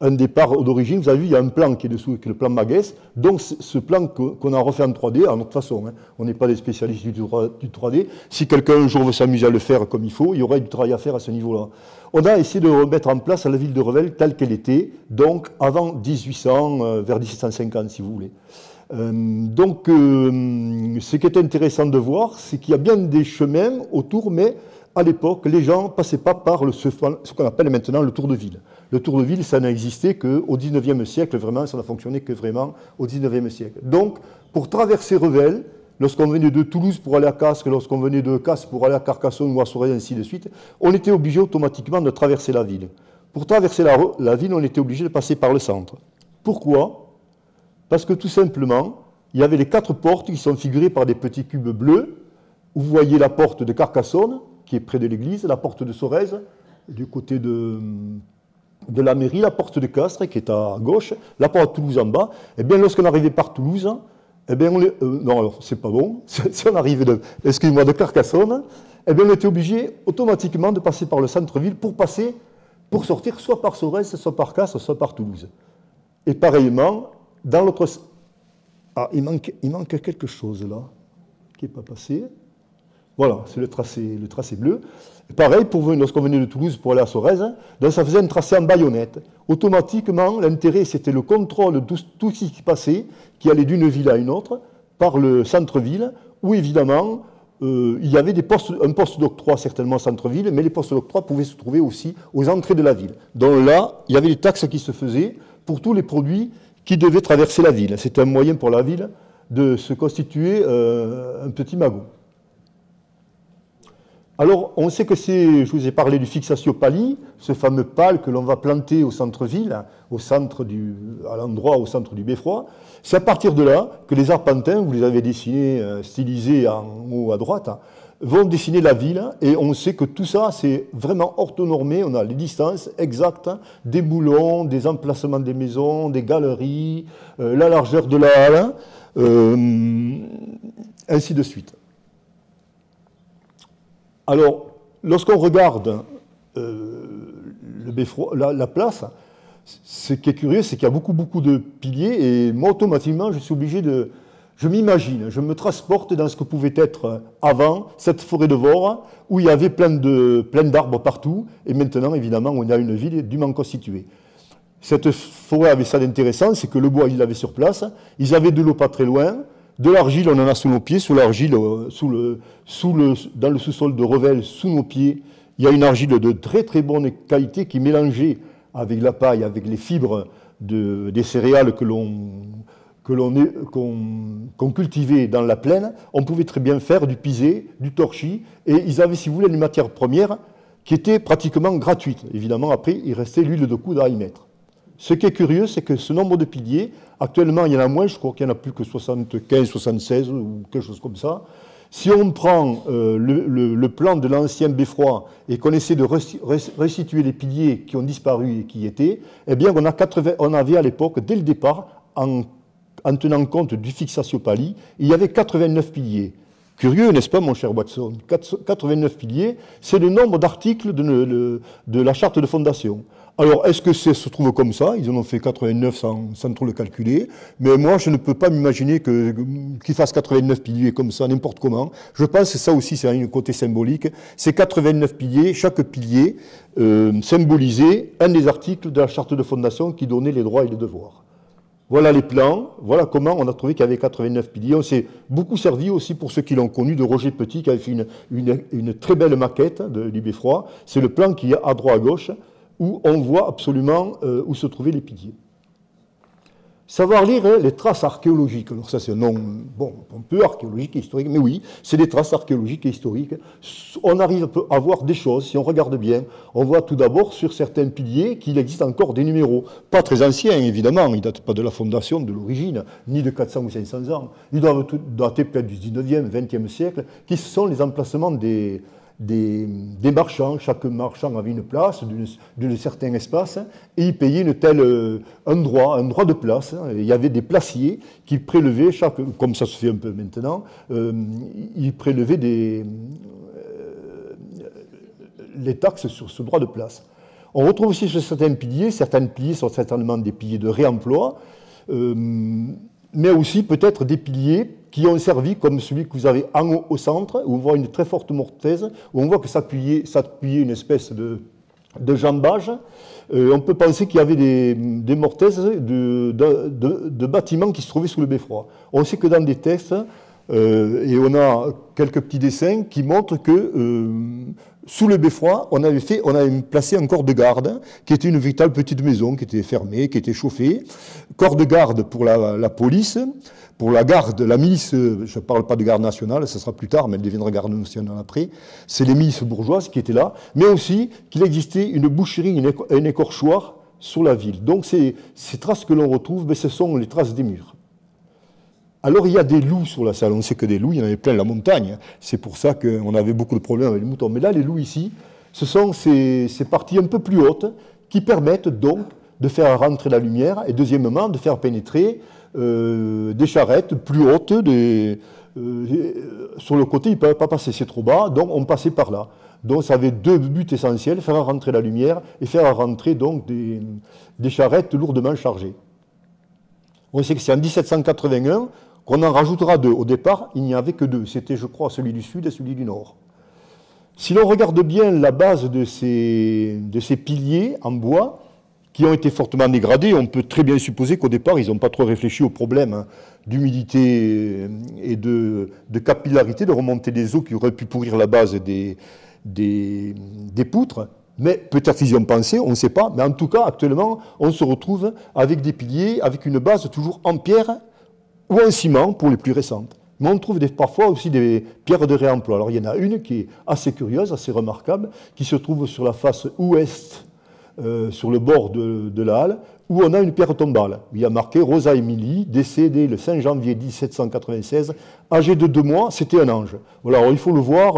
[SPEAKER 4] un départ d'origine. Vous avez vu, il y a un plan qui est dessous, qui est le plan Maguès. Donc, ce plan qu'on a refait en 3D, à notre façon, hein, on n'est pas des spécialistes du 3D. Si quelqu'un un jour veut s'amuser à le faire comme il faut, il y aurait du travail à faire à ce niveau-là. On a essayé de remettre en place la ville de Revel telle qu'elle était, donc avant 1800, vers 1750, si vous voulez. Ce qui est intéressant de voir, c'est qu'il y a bien des chemins autour, mais à l'époque, les gens ne passaient pas par ce qu'on appelle maintenant le tour de ville. Le tour de ville, ça n'a existé qu'au XIXe siècle, vraiment, ça n'a fonctionné que vraiment au XIXe siècle. Donc, pour traverser Revel, lorsqu'on venait de Toulouse pour aller à Castres, lorsqu'on venait de Castres pour aller à Carcassonne ou à Sorèze, ainsi de suite, on était obligé automatiquement de traverser la ville. Pour traverser la ville, on était obligé de passer par le centre. Pourquoi? Parce que tout simplement, il y avait les 4 portes qui sont figurées par des petits cubes bleus. Vous voyez la porte de Carcassonne, qui est près de l'église, la porte de Sorèze, du côté de la mairie, la porte de Castres, qui est à gauche, la porte de Toulouse en bas. Eh bien, lorsqu'on arrivait par Toulouse, eh bien, non, alors, c'est pas bon. Si on arrivait de Carcassonne, eh bien, on était obligé automatiquement de passer par le centre-ville pour sortir soit par Sorèze, soit par Castres, soit par Toulouse. Et pareillement, dans l'autre... Ah, il manque quelque chose là, qui n'est pas passé. Voilà, c'est le tracé bleu. Et pareil, lorsqu'on venait de Toulouse pour aller à Sorèze, donc ça faisait un tracé en baïonnette. Automatiquement, l'intérêt, c'était le contrôle de tout ce qui passait, qui allait d'une ville à une autre, par le centre-ville, où évidemment, il y avait un poste d'octroi certainement au centre-ville, mais les postes d'octroi pouvaient se trouver aussi aux entrées de la ville. Donc là, il y avait des taxes qui se faisaient pour tous les produits qui devaient traverser la ville. C'était un moyen pour la ville de se constituer un petit magot. Alors, on sait que je vous ai parlé du fixatio pali, ce fameux pal que l'on va planter au centre-ville, à l'endroit au centre du beffroi. C'est à partir de là que les arpentins, vous les avez dessinés, stylisés en haut à droite, vont dessiner la ville, et on sait que tout ça, c'est vraiment orthonormé. On a les distances exactes des boulons, des emplacements des maisons, des galeries, la largeur de la halle, ainsi de suite. Alors, lorsqu'on regarde le beffroi, la place, ce qui est curieux, c'est qu'il y a beaucoup de piliers, et moi, automatiquement, je suis obligé de... Je m'imagine, je me transporte dans ce que pouvait être avant cette forêt de Vore, où il y avait plein d'arbres partout, et maintenant, évidemment, on a une ville dûment constituée. Cette forêt avait ça d'intéressant, c'est que le bois, ils l'avaient sur place, ils avaient de l'eau pas très loin, de l'argile, on en a sous nos pieds, sous l'argile, dans le sous-sol de Revel, sous nos pieds, il y a une argile de très bonne qualité qui, mélangée avec la paille, avec les fibres des céréales qu'on cultivait dans la plaine, on pouvait très bien faire du pisé, du torchis, et ils avaient, si vous voulez, une matière première qui était pratiquement gratuite. Évidemment, après, il restait l'huile de coude à y mettre. Ce qui est curieux, c'est que ce nombre de piliers, actuellement, il y en a moins, je crois qu'il n'y en a plus que 75, 76 ou quelque chose comme ça. Si on prend le plan de l'ancien beffroi et qu'on essaie de restituer les piliers qui ont disparu et qui y étaient, eh bien, on avait à l'époque, dès le départ, en tenant compte du fixatio pali, il y avait 89 piliers. Curieux, n'est-ce pas, mon cher Watson? 89 piliers, c'est le nombre d'articles de la charte de fondation. Alors, est-ce que ça se trouve comme ça? Ils en ont fait 89 sans trop le calculer. Mais moi, je ne peux pas m'imaginer qu'ils fassent 89 piliers comme ça, n'importe comment. Je pense que ça aussi, c'est un côté symbolique. Ces 89 piliers, chaque pilier symbolisait un des articles de la charte de fondation qui donnait les droits et les devoirs. Voilà les plans, voilà comment on a trouvé qu'il y avait 89 piliers. On s'est beaucoup servi aussi, pour ceux qui l'ont connu, de Roger Petit, qui avait fait une très belle maquette du beffroi. C'est le plan qui est à droite à gauche, où on voit absolument où se trouvaient les piliers. Savoir lire les traces archéologiques. Alors ça, c'est un nom, bon, un peu archéologique et historique, mais oui, c'est des traces archéologiques et historiques. On arrive à voir des choses, si on regarde bien. On voit tout d'abord, sur certains piliers, qu'il existe encore des numéros. Pas très anciens, évidemment, ils ne datent pas de la fondation, de l'origine, ni de 400 ou 500 ans. Ils doivent dater peut-être du 19e, 20e siècle, qui sont les emplacements des marchands. Chaque marchand avait une place d'un certain espace et il payait un droit de place. Il y avait des placiers qui prélevaient, comme ça se fait un peu maintenant, ils prélevaient les taxes sur ce droit de place. On retrouve aussi sur certains piliers sont certainement des piliers de réemploi, mais aussi peut-être des piliers qui ont servi, comme celui que vous avez en haut au centre, où on voit une très forte mortaise, où on voit que s'appuyait une espèce de jambage. On peut penser qu'il y avait des mortaises de bâtiments qui se trouvaient sous le beffroi. On sait que dans des textes, et on a quelques petits dessins qui montrent que sous le beffroi, on avait placé un corps de garde, qui était une véritable petite maison, qui était fermée, qui était chauffée. Corps de garde pour la police, pour la garde, la milice, je ne parle pas de garde nationale, ça sera plus tard, mais elle deviendra garde nationale après. C'est les milices bourgeoises qui étaient là, mais aussi qu'il existait une boucherie, un écorchoir sur la ville. Donc ces traces que l'on retrouve, ce sont les traces des murs. Alors il y a des loups sur la salle, on sait que des loups, il y en avait plein la montagne. C'est pour ça qu'on avait beaucoup de problèmes avec les moutons. Mais là, les loups ici, ce sont ces parties un peu plus hautes qui permettent donc de faire rentrer la lumière et deuxièmement de faire pénétrer des charrettes plus hautes. Sur le côté, ils ne peuvent pas passer, c'est trop bas, donc on passait par là. Donc ça avait deux buts essentiels, faire rentrer la lumière et faire rentrer donc des charrettes lourdement chargées. On sait que c'est en 1781 qu'on en rajoutera deux. Au départ, il n'y avait que deux. C'était, je crois, celui du sud et celui du nord. Si l'on regarde bien la base de ces piliers en bois, qui ont été fortement dégradés, on peut très bien supposer qu'au départ, ils n'ont pas trop réfléchi au problème d'humidité et de capillarité, de remontée des eaux qui auraient pu pourrir la base des poutres. Mais peut-être qu'ils y ont pensé, on ne sait pas. Mais en tout cas, actuellement, on se retrouve avec des piliers, avec une base toujours en pierre ou en ciment pour les plus récentes. Mais on trouve parfois aussi des pierres de réemploi. Alors il y en a une qui est assez curieuse, assez remarquable, qui se trouve sur la face ouest, sur le bord de la halle, où on a une pierre tombale. Il y a marqué Rosa Émilie, décédée le 5 janvier 1796, âgée de 2 mois, c'était un ange. Voilà, alors il faut le voir,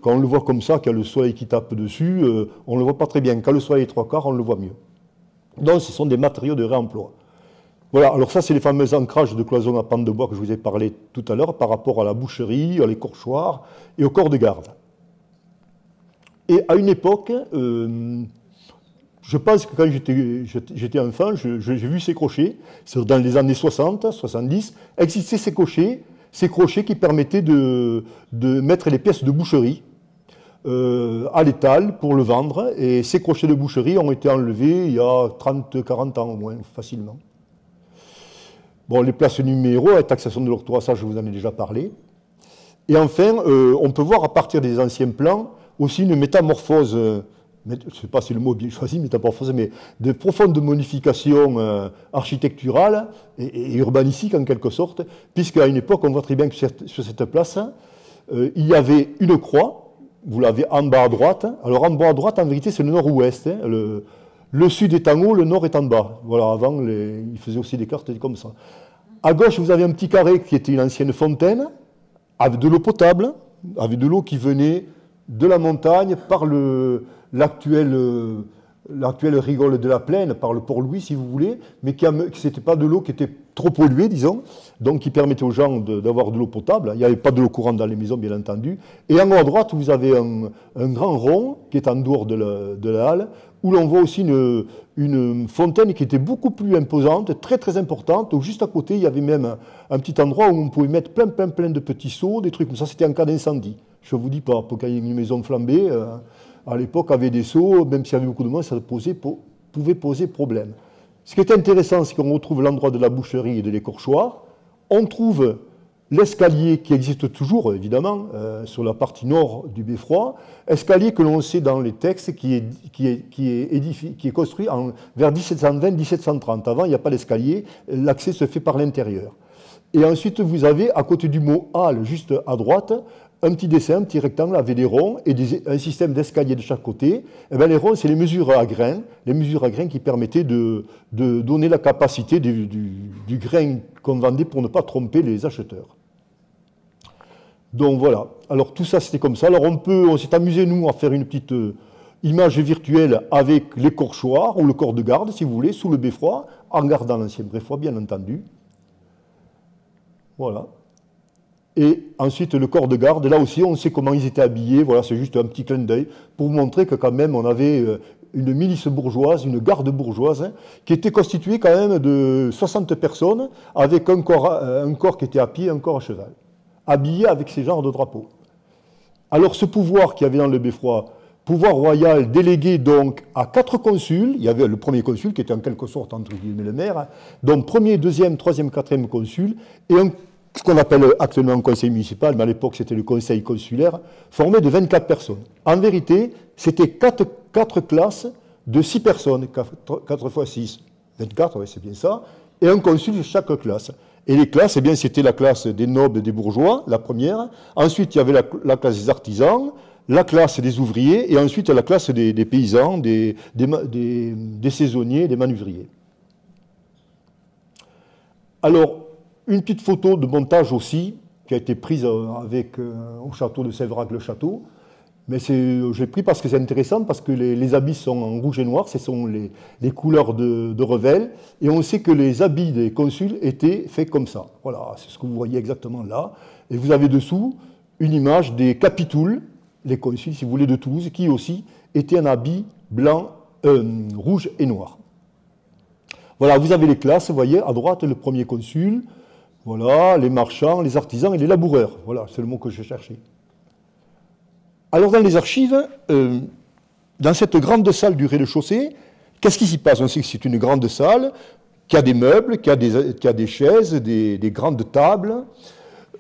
[SPEAKER 4] quand on le voit comme ça, qu'il y a le soleil qui tape dessus, on ne le voit pas très bien. Quand le soleil est 3/4, on le voit mieux. Donc ce sont des matériaux de réemploi. Voilà, alors ça c'est les fameux ancrages de cloisons à pans de bois que je vous ai parlé tout à l'heure par rapport à la boucherie, à l'écorchoir et au corps de garde. Et à une époque, je pense que quand j'étais enfant, j'ai vu ces crochets, dans les années 60, 70, existaient ces crochets qui permettaient de mettre les pièces de boucherie à l'étal pour le vendre. Et ces crochets de boucherie ont été enlevés il y a 30-40 ans au moins, facilement. Bon, les places numéro, la taxation de l'octroi, ça je vous en ai déjà parlé. Et enfin, on peut voir à partir des anciens plans aussi une métamorphose, je ne sais pas si le mot est bien choisi, métamorphose, mais de profondes modifications architecturales et urbanistique en quelque sorte, puisqu'à une époque, on voit très bien que sur cette place, il y avait une croix, vous l'avez en bas à droite. Alors en bas à droite, en vérité, c'est le nord-ouest. Hein, le sud est en haut, le nord est en bas. Voilà, avant, ils faisaient aussi des cartes comme ça. À gauche, vous avez un petit carré qui était une ancienne fontaine, avec de l'eau potable, avec de l'eau qui venait de la montagne par l'actuelle rigole de la Plaine, par le Port-Louis, si vous voulez, mais ce n'était pas de l'eau qui était trop polluée, disons, donc qui permettait aux gens d'avoir de l'eau potable. Il n'y avait pas de l'eau courante dans les maisons, bien entendu. Et en haut à droite, vous avez un grand rond qui est en dehors de la halle, où l'on voit aussi une fontaine qui était beaucoup plus imposante, très très importante, où juste à côté, il y avait même un petit endroit où on pouvait mettre plein de petits seaux, des trucs comme ça, c'était en cas d'incendie. Je ne vous dis pas, pour qu'il y ait une maison flambée, à l'époque, avait des seaux, même s'il y avait beaucoup de monde, ça pouvait poser problème. Ce qui est intéressant, c'est qu'on retrouve l'endroit de la boucherie et de l'écorchoir. On trouve l'escalier qui existe toujours, évidemment, sur la partie nord du beffroi. Escalier que l'on sait dans les textes qui est construit vers 1720-1730. Avant, il n'y a pas d'escalier, l'accès se fait par l'intérieur. Et ensuite, vous avez, à côté du mot halle, juste à droite, un petit dessin, un petit rectangle avec des ronds et un système d'escalier de chaque côté. Et bien, les ronds, c'est les mesures à grains qui permettaient de donner la capacité du grain qu'on vendait pour ne pas tromper les acheteurs. Donc voilà, alors tout ça c'était comme ça. Alors on s'est amusé nous à faire une petite image virtuelle avec l'écorchoir ou le corps de garde, si vous voulez, sous le beffroi, en gardant l'ancien beffroi, bien entendu. Voilà. Et ensuite, le corps de garde, là aussi, on sait comment ils étaient habillés. Voilà, c'est juste un petit clin d'œil pour vous montrer que quand même, on avait milice bourgeoise, une garde bourgeoise, hein, qui était constituée quand même de 60 personnes, avec un corps qui était à pied et un corps à cheval, habillés avec ces genres de drapeaux. Alors ce pouvoir qu'il y avait dans le Beffroi, pouvoir royal délégué donc à 4 consuls, il y avait le premier consul qui était en quelque sorte entre guillemets le maire, hein, donc premier, deuxième, troisième, quatrième consul, et ce qu'on appelle actuellement un conseil municipal, mais à l'époque c'était le conseil consulaire, formé de 24 personnes. En vérité, c'était 4 classes de 6 personnes, 4 fois 6, 24, ouais, c'est bien ça, et un consul de chaque classe. Et les classes, eh bien, c'était la classe des nobles et des bourgeois, la première. Ensuite, il y avait la classe des artisans, la classe des ouvriers, et ensuite la classe des paysans, des saisonniers, des manuvriers. Alors, une petite photo de montage aussi, qui a été prise au château de Sévérac-le-Château. Mais j'ai pris parce que c'est intéressant, parce que les habits sont en rouge et noir, ce sont les couleurs de Revel, et on sait que les habits des consuls étaient faits comme ça. Voilà, c'est ce que vous voyez exactement là. Et vous avez dessous une image des capitouls, les consuls, si vous voulez, de Toulouse, qui aussi étaient en habit blanc, rouge et noir. Voilà, vous avez les classes, vous voyez, à droite, le premier consul, voilà, les marchands, les artisans et les laboureurs. Voilà, c'est le mot que je cherchais. Alors dans les archives, dans cette grande salle du rez-de-chaussée, qu'est-ce qui s'y passe? On sait que c'est une grande salle, qui a des meubles, qui a des chaises, des grandes tables.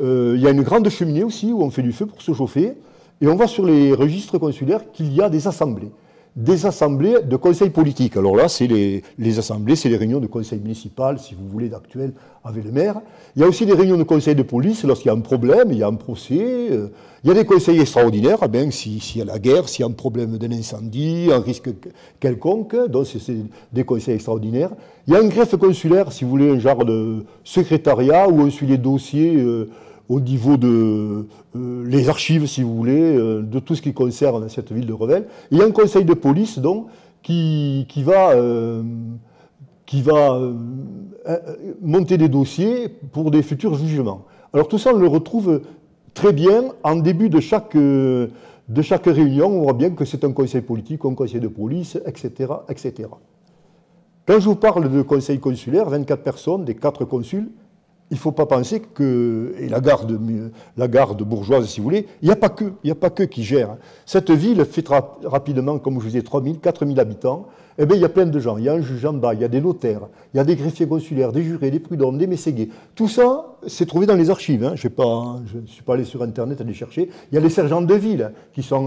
[SPEAKER 4] Il y a une grande cheminée aussi où on fait du feu pour se chauffer. Et on voit sur les registres consulaires qu'il y a des assemblées de conseils politiques. Alors là, c'est les assemblées, c'est les réunions de conseil municipal, si vous voulez, d'actuel avec le maire. Il y a aussi des réunions de conseil de police lorsqu'il y a un problème, il y a un procès. Il y a des conseils extraordinaires, eh bien, s'il y a la guerre, s'il y a un problème d'un incendie, un risque quelconque, donc c'est des conseils extraordinaires. Il y a un greffe consulaire, si vous voulez, un genre de secrétariat où on suit les dossiers au niveau de les archives, si vous voulez, de tout ce qui concerne cette ville de Revel. Il y a un conseil de police, donc, qui va monter des dossiers pour des futurs jugements. Alors tout ça, on le retrouve très bien en début de chaque réunion. On voit bien que c'est un conseil politique, un conseil de police, etc., etc. Quand je vous parle de conseil consulaire, 24 personnes, des 4 consuls, il ne faut pas penser que, et la garde bourgeoise, si vous voulez, il n'y a pas que qui gèrent. Cette ville fait rapidement, comme je vous disais, 3 000, 4 000 habitants. Eh bien, il y a plein de gens. Il y a un juge en bas, il y a des notaires, il y a des greffiers consulaires, des jurés, des prud'hommes, des mességuiers. Tout ça, c'est trouvé dans les archives. Hein. Je ne suis pas allé sur Internet à les chercher. Il y a les sergents de ville, qui sont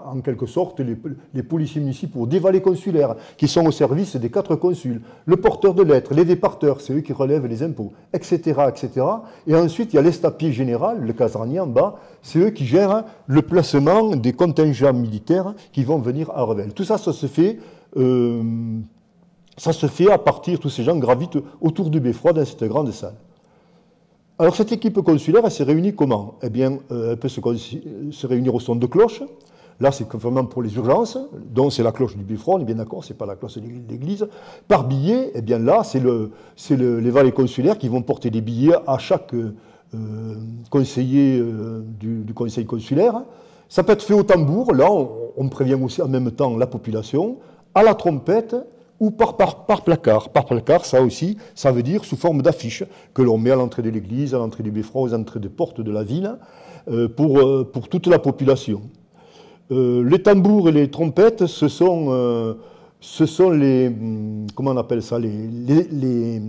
[SPEAKER 4] en quelque sorte les policiers municipaux, des valets consulaires, qui sont au service des 4 consuls, le porteur de lettres, les départeurs, c'est eux qui relèvent les impôts, etc., etc. Et ensuite, il y a l'estapier général, le casanier en bas, c'est eux qui gèrent le placement des contingents militaires qui vont venir à Revel. Tout ça, ça se fait à partir, tous ces gens gravitent autour du beffroi dans cette grande salle. Alors cette équipe consulaire, elle s'est réunie comment? Eh bien, elle peut se réunir au son de cloche. Là, c'est vraiment pour les urgences, donc c'est la cloche du beffroi, on est bien d'accord, c'est pas la cloche de l'église. Par billet, eh bien là, c'est les valets consulaires qui vont porter des billets à chaque conseiller du conseil consulaire. Ça peut être fait au tambour, là, on prévient aussi en même temps la population, à la trompette ou par placard. Par placard, ça aussi, ça veut dire sous forme d'affiche que l'on met à l'entrée de l'église, à l'entrée du beffroi, aux entrées de portes de la ville, pour toute la population. Les tambours et les trompettes, ce sont les, comment on appelle ça, les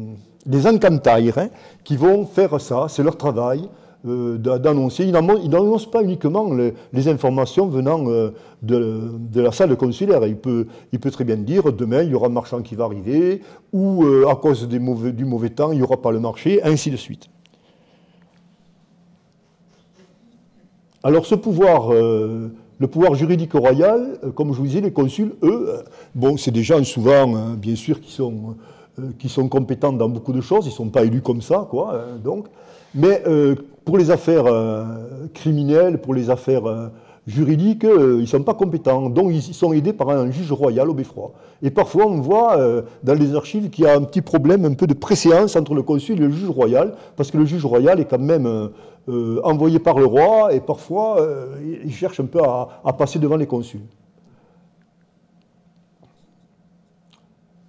[SPEAKER 4] encantayres, hein, qui vont faire ça, c'est leur travail. D'annoncer. Ils n'annoncent pas uniquement les informations venant de la salle consulaire. Il peut très bien dire demain il y aura un marchand qui va arriver, ou à cause du mauvais temps il n'y aura pas le marché, ainsi de suite. Alors ce pouvoir, le pouvoir juridique royal, comme je vous disais, les consuls, eux, bon, c'est des gens souvent, bien sûr, qui sont compétents dans beaucoup de choses, ils ne sont pas élus comme ça, quoi, donc. Mais pour les affaires criminelles, pour les affaires juridiques, ils ne sont pas compétents. Donc ils sont aidés par un juge royal au beffroi. Et parfois on voit dans les archives qu'il y a un petit problème, un peu de préséance entre le consul et le juge royal, parce que le juge royal est quand même envoyé par le roi, et parfois il cherche un peu à passer devant les consuls.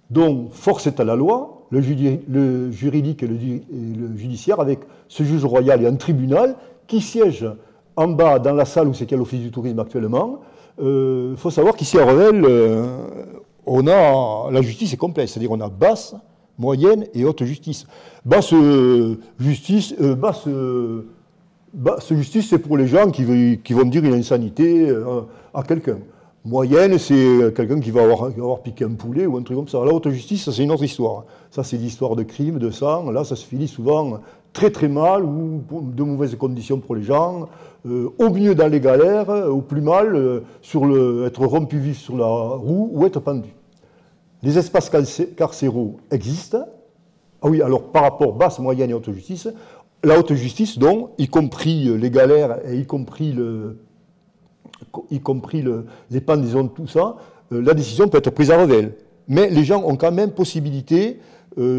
[SPEAKER 4] Donc, force est à la loi, le juridique et le judiciaire, avec ce juge royal et un tribunal qui siège en bas dans la salle où c'est qu'il y a l'Office du tourisme actuellement. Il faut savoir qu'ici à Revel, la justice est complète, c'est-à-dire on a basse, moyenne et haute justice. Basse justice, c'est pour les gens qui vont dire une insanité à quelqu'un. Moyenne, c'est quelqu'un qui va avoir piqué un poulet ou un truc comme ça. La haute justice, ça c'est une autre histoire. Ça c'est l'histoire de crimes, de sang. Là, ça se finit souvent très très mal ou de mauvaises conditions pour les gens. Au mieux dans les galères, au plus mal, être rompu vif sur la roue ou être pendu. Les espaces carcéraux existent. Ah oui, alors par rapport basse, moyenne et haute justice, la haute justice, donc, y compris les galères et y compris les pendaisons, tout ça, la décision peut être prise à Revel. Mais les gens ont quand même possibilité,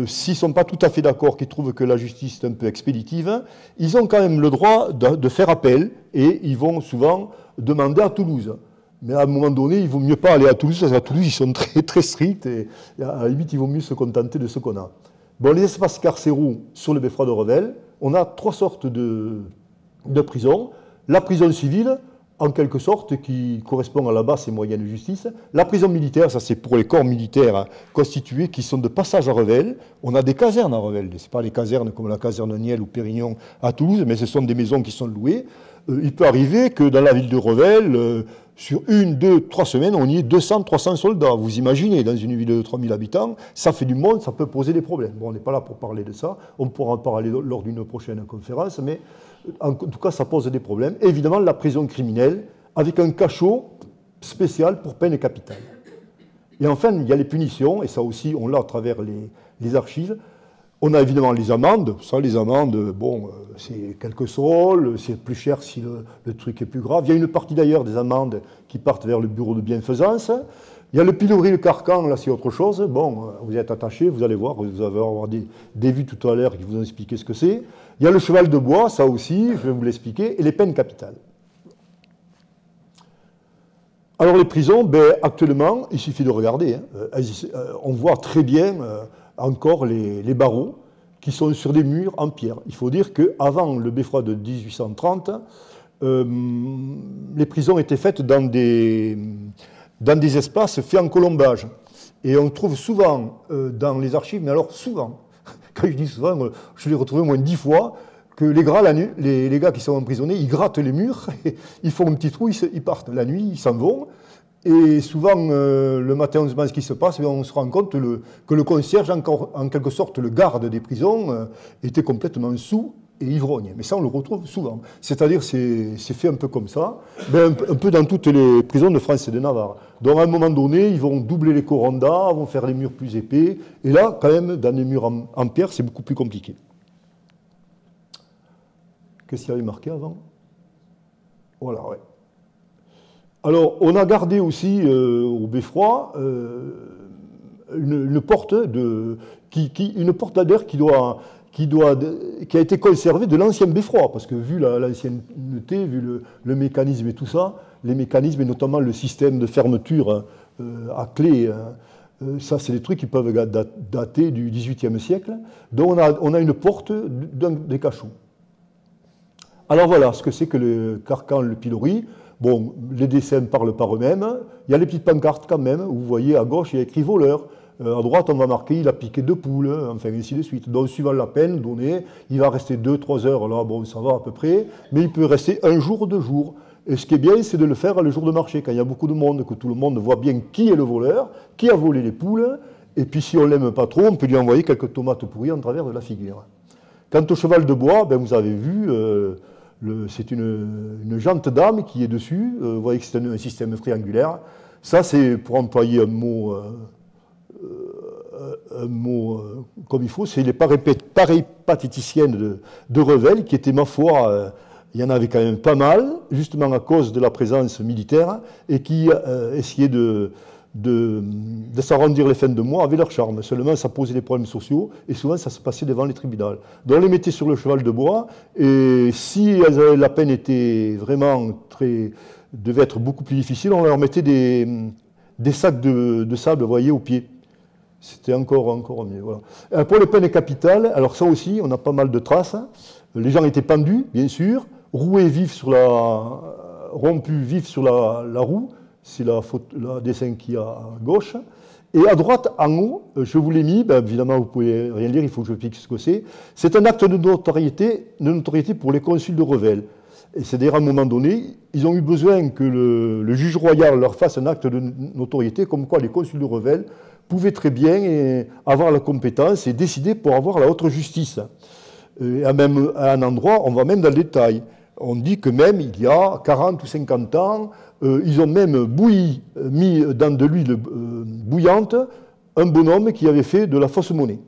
[SPEAKER 4] s'ils ne sont pas tout à fait d'accord, qu'ils trouvent que la justice est un peu expéditive, ils ont quand même le droit de faire appel et ils vont souvent demander à Toulouse. Mais à un moment donné, il ne vaut mieux pas aller à Toulouse, parce qu'à Toulouse, ils sont très, très stricts et à la limite, il vaut mieux se contenter de ce qu'on a. Bon, les espaces carcéraux sur le beffroi de Revel, on a trois sortes de prisons. La prison civile, en quelque sorte, qui correspond à la basse et moyenne justice. La prison militaire, ça c'est pour les corps militaires constitués qui sont de passage à Revel. On a des casernes à Revel, ce n'est pas les casernes comme la caserne Niel ou Pérignon à Toulouse, mais ce sont des maisons qui sont louées. Il peut arriver que dans la ville de Revel, sur 1, 2, 3 semaines, on y ait 200, 300 soldats. Vous imaginez, dans une ville de 3000 habitants, ça fait du monde, ça peut poser des problèmes. Bon, on n'est pas là pour parler de ça, on pourra en parler lors d'une prochaine conférence, mais en tout cas, ça pose des problèmes. Et évidemment, la prison criminelle, avec un cachot spécial pour peine capitale. Et enfin, il y a les punitions, et ça aussi, on l'a à travers les archives. On a évidemment les amendes. Ça, les amendes, bon, c'est quelques sols, c'est plus cher si le truc est plus grave. Il y a une partie d'ailleurs des amendes qui partent vers le bureau de bienfaisance. Il y a le pilori, le carcan, là c'est autre chose. Bon, vous êtes attaché, vous allez voir, vous allez avoir des vues tout à l'heure qui vous ont expliqué ce que c'est. Il y a le cheval de bois, ça aussi, je vais vous l'expliquer, et les peines capitales. Alors les prisons, ben, actuellement, il suffit de regarder. Hein, on voit très bien encore les barreaux qui sont sur des murs en pierre. Il faut dire qu'avant le beffroi de 1830, les prisons étaient faites dans des espaces faits en colombage. Et on trouve souvent dans les archives, mais alors souvent, quand je dis souvent, je l'ai retrouvé au moins 10 fois, que les gars qui sont emprisonnés, ils grattent les murs, ils font un petit trou, ils partent. La nuit, ils s'en vont. Et souvent, le matin, on se demande ce qui se passe, mais on se rend compte que le concierge, en quelque sorte, le garde des prisons, était complètement saoul et ivrogne. Mais ça, on le retrouve souvent. C'est-à-dire, c'est fait un peu comme ça, un peu dans toutes les prisons de France et de Navarre. Donc, à un moment donné, ils vont doubler les corondas, vont faire les murs plus épais. Et là, quand même, dans les murs en pierre, c'est beaucoup plus compliqué. Qu'est-ce qu'il y avait marqué avant? Voilà, ouais. Alors, on a gardé aussi au beffroi une porte d'adhère qui a été conservée de l'ancien beffroi, parce que vu l'ancienneté, vu le mécanisme et tout ça, les mécanismes et notamment le système de fermeture à clé, ça c'est des trucs qui peuvent dater du XVIIIe siècle. Donc on a une porte des cachots. Alors voilà ce que c'est que le carcan, le pilori. Bon, les dessins ne parlent par eux-mêmes. Il y a les petites pancartes quand même, où vous voyez à gauche, il y a écrit voleur. À droite, on va marquer, il a piqué 2 poules, enfin ainsi de suite. Donc, suivant la peine donnée, il va rester 2-3 heures, là, bon, ça va à peu près, mais il peut rester 1 jour, 2 jours. Et ce qui est bien, c'est de le faire le jour de marché, quand il y a beaucoup de monde, que tout le monde voit bien qui est le voleur, qui a volé les poules, et puis si on ne l'aime pas trop, on peut lui envoyer quelques tomates pourries en travers de la figure. Quant au cheval de bois, ben, vous avez vu... c'est une jante d'âme qui est dessus. Vous voyez que c'est un système triangulaire. Ça, c'est pour employer un mot comme il faut, c'est les péripatéticiennes de Revel, qui étaient, ma foi, il y en avait quand même pas mal, justement à cause de la présence militaire, et qui essayaient de s'arrondir les fins de mois avec leur charme. Seulement, ça posait des problèmes sociaux, et souvent, ça se passait devant les tribunaux. Donc, on les mettait sur le cheval de bois, et si la peine était vraiment devait être beaucoup plus difficile, on leur mettait des sacs de sable, vous voyez, au pied. C'était encore mieux. Voilà. Pour les peines capitales, alors ça aussi, on a pas mal de traces. Les gens étaient pendus, bien sûr, rompus vifs sur la roue, c'est la dessin qui est à gauche. Et à droite, en haut, je vous l'ai mis, ben évidemment vous ne pouvez rien lire, il faut que je pique ce que c'est. C'est un acte de notoriété pour les consuls de Revel. Et c'est-à-dire, à un moment donné, ils ont eu besoin que le juge royal leur fasse un acte de notoriété, comme quoi les consuls de Revel pouvaient très bien avoir la compétence et décider pour avoir la haute justice. Et à un endroit, on va même dans le détail. On dit que même il y a 40 ou 50 ans, ils ont même mis dans de l'huile bouillante un bonhomme qui avait fait de la fausse monnaie.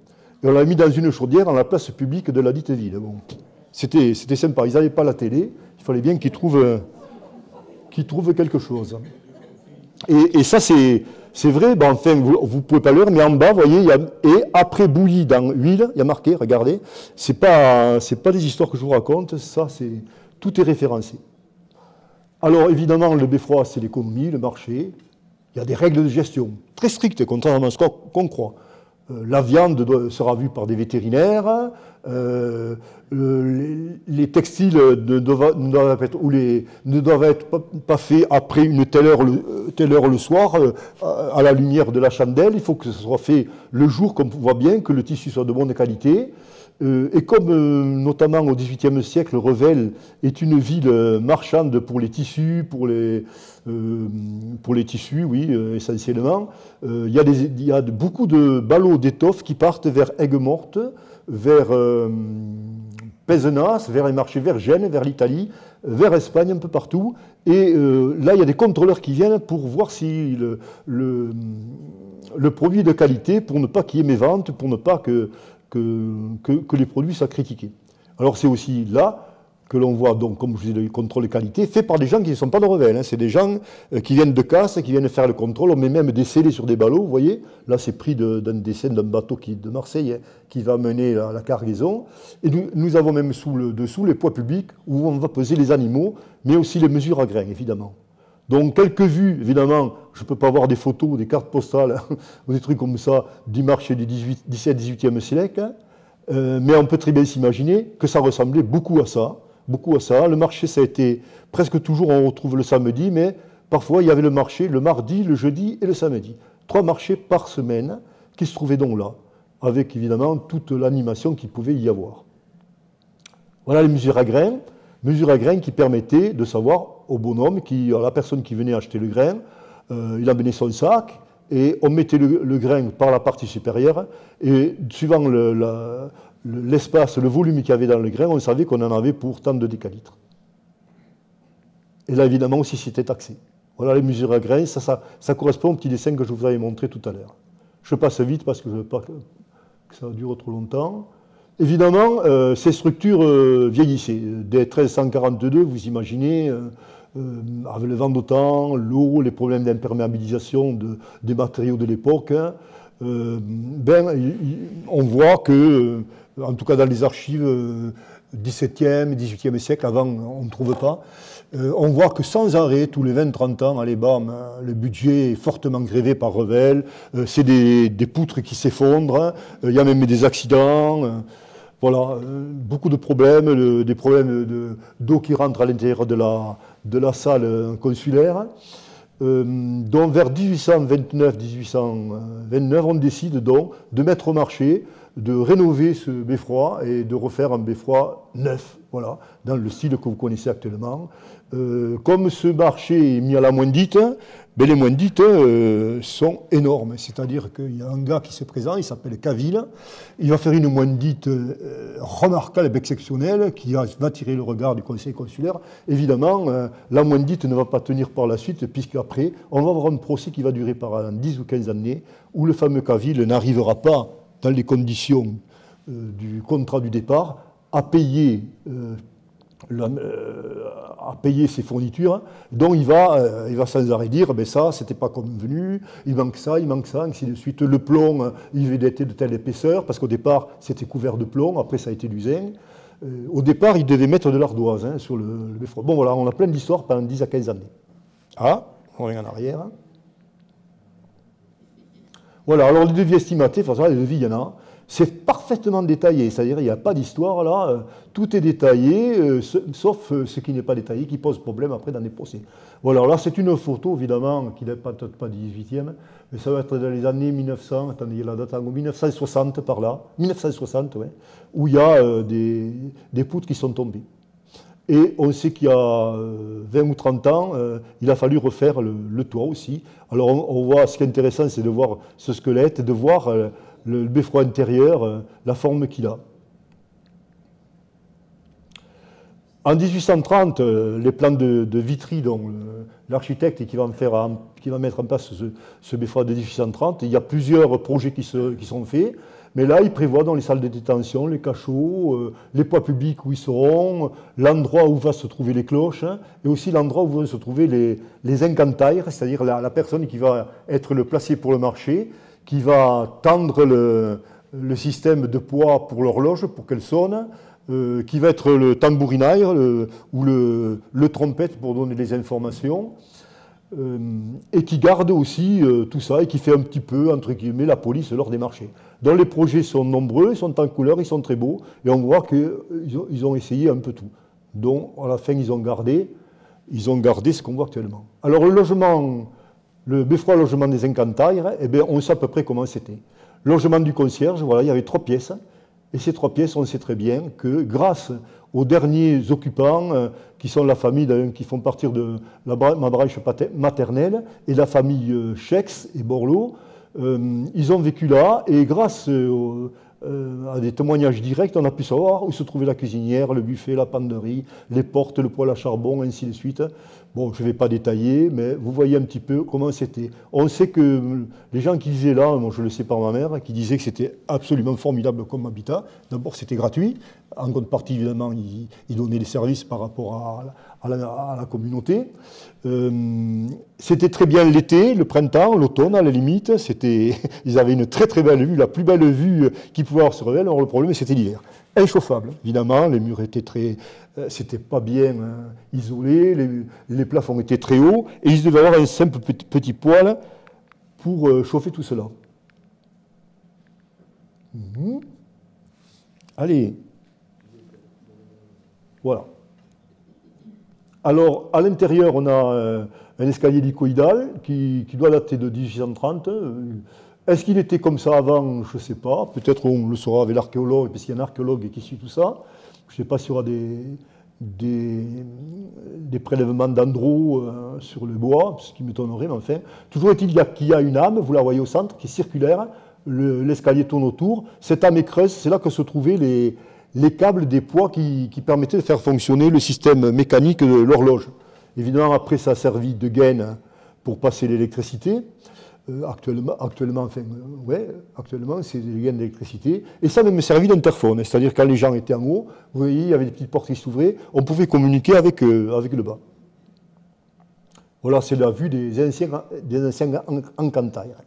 [SPEAKER 4] Et on l'a mis dans une chaudière dans la place publique de la dite ville. Bon. C'était sympa, ils n'avaient pas la télé, il fallait bien qu'ils trouvent quelque chose. Et ça, c'est vrai, ben enfin, vous ne pouvez pas le lire, mais en bas, vous voyez, et après bouilli dans l'huile, il y a marqué, regardez, c'est pas des histoires que je vous raconte, tout est référencé. Alors, évidemment, le beffroi, c'est l'économie, le marché, il y a des règles de gestion très strictes, contrairement à ce qu'on croit. La viande sera vue par des vétérinaires, les textiles ne doivent être pas faits après une telle heure le soir, à la lumière de la chandelle. Il faut que ce soit fait le jour, comme on voit bien, que le tissu soit de bonne qualité. Et comme notamment au XVIIIe siècle, Revel est une ville marchande pour les tissus, oui, essentiellement, il y a beaucoup de ballots d'étoffes qui partent vers Aigues-Mortes, vers Pézenas, vers les marchés, vers Gênes, vers l'Italie, vers Espagne, un peu partout. Et là, il y a des contrôleurs qui viennent pour voir si le produit est de qualité, pour ne pas qu'il y ait mévente, pour ne pas que les produits soient critiqués. Alors c'est aussi là que l'on voit, donc, comme je vous dis, le contrôle de qualité, fait par des gens qui ne sont pas de Revel. Hein. C'est des gens qui viennent de Casse, qui viennent faire le contrôle. On met même des scellés sur des ballots, vous voyez. Là, c'est pris d'un dessin d'un bateau de Marseille, hein, qui va mener la cargaison. Et nous avons même dessous les poids publics où on va peser les animaux, mais aussi les mesures à grains, évidemment. Donc, quelques vues, évidemment, je ne peux pas avoir des photos, des cartes postales, ou des trucs comme ça, du marché du 17-18e siècle, hein. Mais on peut très bien s'imaginer que ça ressemblait beaucoup à ça. Le marché, ça a été presque toujours, on retrouve le samedi, mais parfois il y avait le marché le mardi, le jeudi et le samedi. 3 marchés par semaine qui se trouvaient donc là, avec évidemment toute l'animation qu'il pouvait y avoir. Voilà les mesures à grains qui permettaient de savoir au bonhomme, à la personne qui venait acheter le grain, il amenait son sac et on mettait le grain par la partie supérieure et suivant l'espace, le volume qu'il y avait dans le grain, on savait qu'on en avait pour tant de décalitres. Et là, évidemment, aussi, c'était taxé. Voilà les mesures à grains, ça correspond au petit dessin que je vous avais montré tout à l'heure. Je passe vite parce que je ne veux pas que ça dure trop longtemps. Évidemment, ces structures vieillissaient. Dès 1342, vous imaginez, avec le vent d'autant, l'eau, les problèmes d'imperméabilisation des matériaux de l'époque, hein, on voit que, en tout cas dans les archives 17e, 18e siècle, avant on ne trouve pas, on voit que sans arrêt, tous les 20-30 ans, allez bam, le budget est fortement grévé par Revel, c'est des poutres qui s'effondrent, il y a même des accidents, voilà, beaucoup de problèmes, des problèmes d'eau qui rentre à l'intérieur de la salle consulaire. Donc vers 1829-1829, on décide donc de mettre au marché, de rénover ce beffroi et de refaire un beffroi neuf, voilà, dans le style que vous connaissez actuellement. Comme ce marché est mis à la moins dite, les moins dites sont énormes. C'est-à-dire qu'il y a un gars qui se présente, il s'appelle Caville, il va faire une moins dite remarquable, exceptionnelle, qui va attirer le regard du conseil consulaire. Évidemment, la moins dite ne va pas tenir par la suite, puisqu'après, on va avoir un procès qui va durer par 10 ou 15 années, où le fameux Caville n'arrivera pas, dans les conditions du contrat du départ, à payer ses fournitures, donc il va sans arrêt dire, ça, c'était pas convenu, il manque ça, ainsi de suite. Le plomb, il était de telle épaisseur, parce qu'au départ, c'était couvert de plomb, après ça a été du zinc. Au départ, il devait mettre de l'ardoise sur le beffroi. Bon, voilà, on a plein d'histoires pendant 10 à 15 années. Ah, on revient en arrière. Voilà, alors les devis estimatés, enfin, les devis, il y en a. C'est parfaitement détaillé, c'est-à-dire il n'y a pas d'histoire là, tout est détaillé, sauf ce qui n'est pas détaillé, qui pose problème après dans les procès. Voilà, là c'est une photo évidemment qui n'est peut-être pas du 18e, mais ça va être dans les années 1900, attendez, il y a la date en 1960 par là, 1960, ouais, où il y a des poutres qui sont tombées. Et on sait qu'il y a 20 ou 30 ans, il a fallu refaire le toit aussi. Alors on voit, ce qui est intéressant, c'est de voir ce squelette, de voir le beffroi intérieur, la forme qu'il a. En 1830, les plans de Vitry, donc l'architecte qui va mettre en place ce beffroi de 1830, il y a plusieurs projets qui sont faits, mais là, il prévoit dans les salles de détention, les cachots, les poids publics où ils seront, l'endroit où va se trouver les cloches, hein, et aussi l'endroit où vont se trouver les incantires, c'est-à-dire la personne qui va être le placé pour le marché, qui va tendre le système de poids pour l'horloge, pour qu'elle sonne, qui va être le tambourinaire ou le trompette pour donner les informations, et qui garde aussi tout ça, et qui fait un petit peu, entre guillemets, la police lors des marchés. Donc les projets sont nombreux, ils sont en couleur, ils sont très beaux, et on voit qu'ils ont essayé un peu tout. Donc à la fin, ils ont gardé ce qu'on voit actuellement. Alors le beffroi logement des incantires, eh bien, on sait à peu près comment c'était. Logement du concierge, voilà, il y avait 3 pièces. Et ces 3 pièces, on sait très bien que grâce aux derniers occupants, qui sont la famille, qui font partir de ma branche maternelle, et la famille Schex et Borloo, ils ont vécu là, et grâce à des témoignages directs, on a pu savoir où se trouvait la cuisinière, le buffet, la penderie, les portes, le poêle à charbon, ainsi de suite. Bon, je ne vais pas détailler, mais vous voyez un petit peu comment c'était. On sait que les gens qui vivaient là, moi je le sais par ma mère, qui disaient que c'était absolument formidable comme habitat. D'abord, c'était gratuit. En contrepartie, évidemment, ils donnaient des services par rapport à la communauté. C'était très bien l'été, le printemps, l'automne, à la limite. Ils avaient une très très belle vue, la plus belle vue qu'ils pouvaient avoir sur elle. Alors le problème, c'était l'hiver. Inchauffable, évidemment, les murs étaient c'était pas bien isolé, les plafonds étaient très hauts, et ils devaient avoir un simple petit poêle pour chauffer tout cela. Allez, voilà. Alors, à l'intérieur, on a un escalier hélicoïdal qui doit dater de 1830. Est-ce qu'il était comme ça avant? Je ne sais pas. Peut-être on le saura avec l'archéologue, parce qu'il y a un archéologue qui suit tout ça. Je ne sais pas s'il y aura des prélèvements d'andro sur le bois, ce qui m'étonnerait, mais enfin. Toujours est-il qu'il y a une âme, vous la voyez au centre, qui est circulaire. L'escalier tourne autour. Cette âme est creuse, c'est là que se trouvaient les câbles des poids qui permettaient de faire fonctionner le système mécanique de l'horloge. Évidemment, après, ça a servi de gaine pour passer l'électricité. Actuellement, c'est des gaines d'électricité. Et ça a même servi d'interphone, c'est-à-dire quand les gens étaient en haut, vous voyez, il y avait des petites portes qui s'ouvraient, on pouvait communiquer avec le bas. Voilà, c'est la vue des anciens incantires.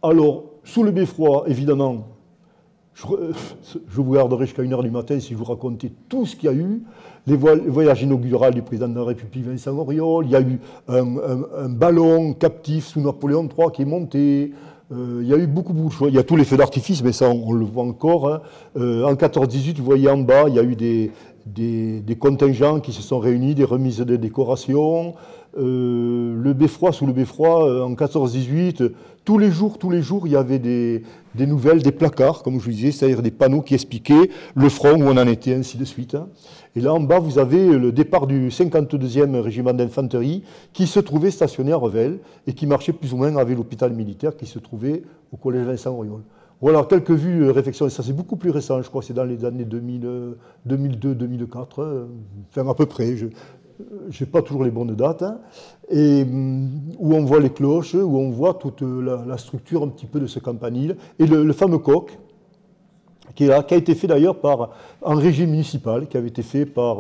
[SPEAKER 4] Alors, sous le beffroi, évidemment, je vous garderai jusqu'à 1h du matin si je vous racontais tout ce qu'il y a eu. Les voyages inauguraux du président de la République, Vincent Auriol. Il y a eu un ballon captif sous Napoléon III qui est monté. Il y a eu beaucoup de choses. Il y a tous les feux d'artifice, mais ça, on le voit encore. Hein. En 14-18, vous voyez en bas, il y a eu des contingents qui se sont réunis, des remises de décorations. Le beffroi, sous le beffroi, en 14-18, tous les jours, il y avait des nouvelles, des placards, comme je vous disais, c'est-à-dire des panneaux qui expliquaient le front, où on en était, ainsi de suite. Hein. Et là, en bas, vous avez le départ du 52e régiment d'infanterie qui se trouvait stationné à Revel et qui marchait plus ou moins avec l'hôpital militaire qui se trouvait au collège Vincent Auriol. Voilà, quelques vues, réflexions, ça c'est beaucoup plus récent, je crois, c'est dans les années 2002-2004, enfin à peu près, je n'ai pas toujours les bonnes dates, hein, et où on voit les cloches, où on voit toute la structure un petit peu de ce campanile, et le fameux coq, qui est là, qui a été fait d'ailleurs en régie municipale, qui avait été fait par,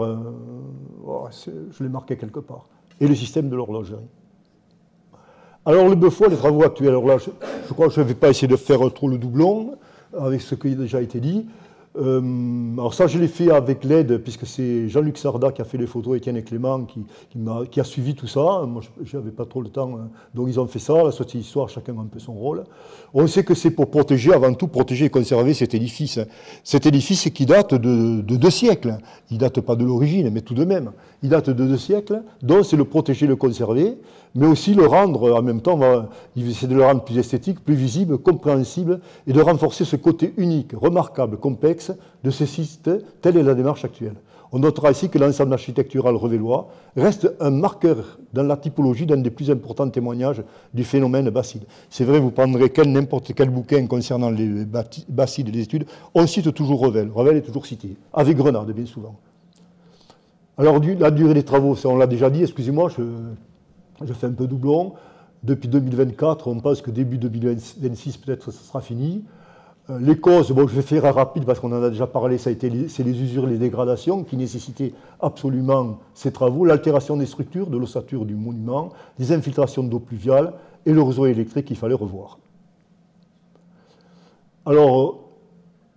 [SPEAKER 4] je l'ai marqué quelque part, et le système de l'horlogerie. Alors le beffroi, les travaux actuels, alors là, je crois que je ne vais pas essayer de faire trop le doublon avec ce qui a déjà été dit. Alors ça, je l'ai fait avec l'aide, puisque c'est Jean-Luc Sarda qui a fait les photos, Étienne et Clément qui a suivi tout ça. Moi, je n'avais pas trop le temps, donc ils ont fait ça. La Société d'Histoire, chacun a un peu son rôle. On sait que c'est pour protéger, avant tout, protéger et conserver cet édifice. Cet édifice qui date de 2 siècles. Il ne date pas de l'origine, mais tout de même. Il date de 2 siècles, donc c'est le protéger, le conserver, mais aussi le rendre, en même temps, il essaie de le rendre plus esthétique, plus visible, compréhensible, et de renforcer ce côté unique, remarquable, complexe de ce site. Telle est la démarche actuelle. On notera ici que l'ensemble architectural revellois reste un marqueur dans la typologie d'un des plus importants témoignages du phénomène Bacide. C'est vrai, vous prendrez n'importe quel bouquin concernant les Bacides et les études, on cite toujours Revel. Revel est toujours cité, avec Grenade, bien souvent. Alors, la durée des travaux, ça, on l'a déjà dit, excusez-moi, je fais un peu doublon. Depuis 2024, on pense que début 2026, peut-être, ça sera fini. Les causes, bon, je vais faire rapide parce qu'on en a déjà parlé, c'est les usures, les dégradations qui nécessitaient absolument ces travaux, l'altération des structures, de l'ossature du monument, les infiltrations d'eau pluviale et le réseau électrique qu'il fallait revoir. Alors,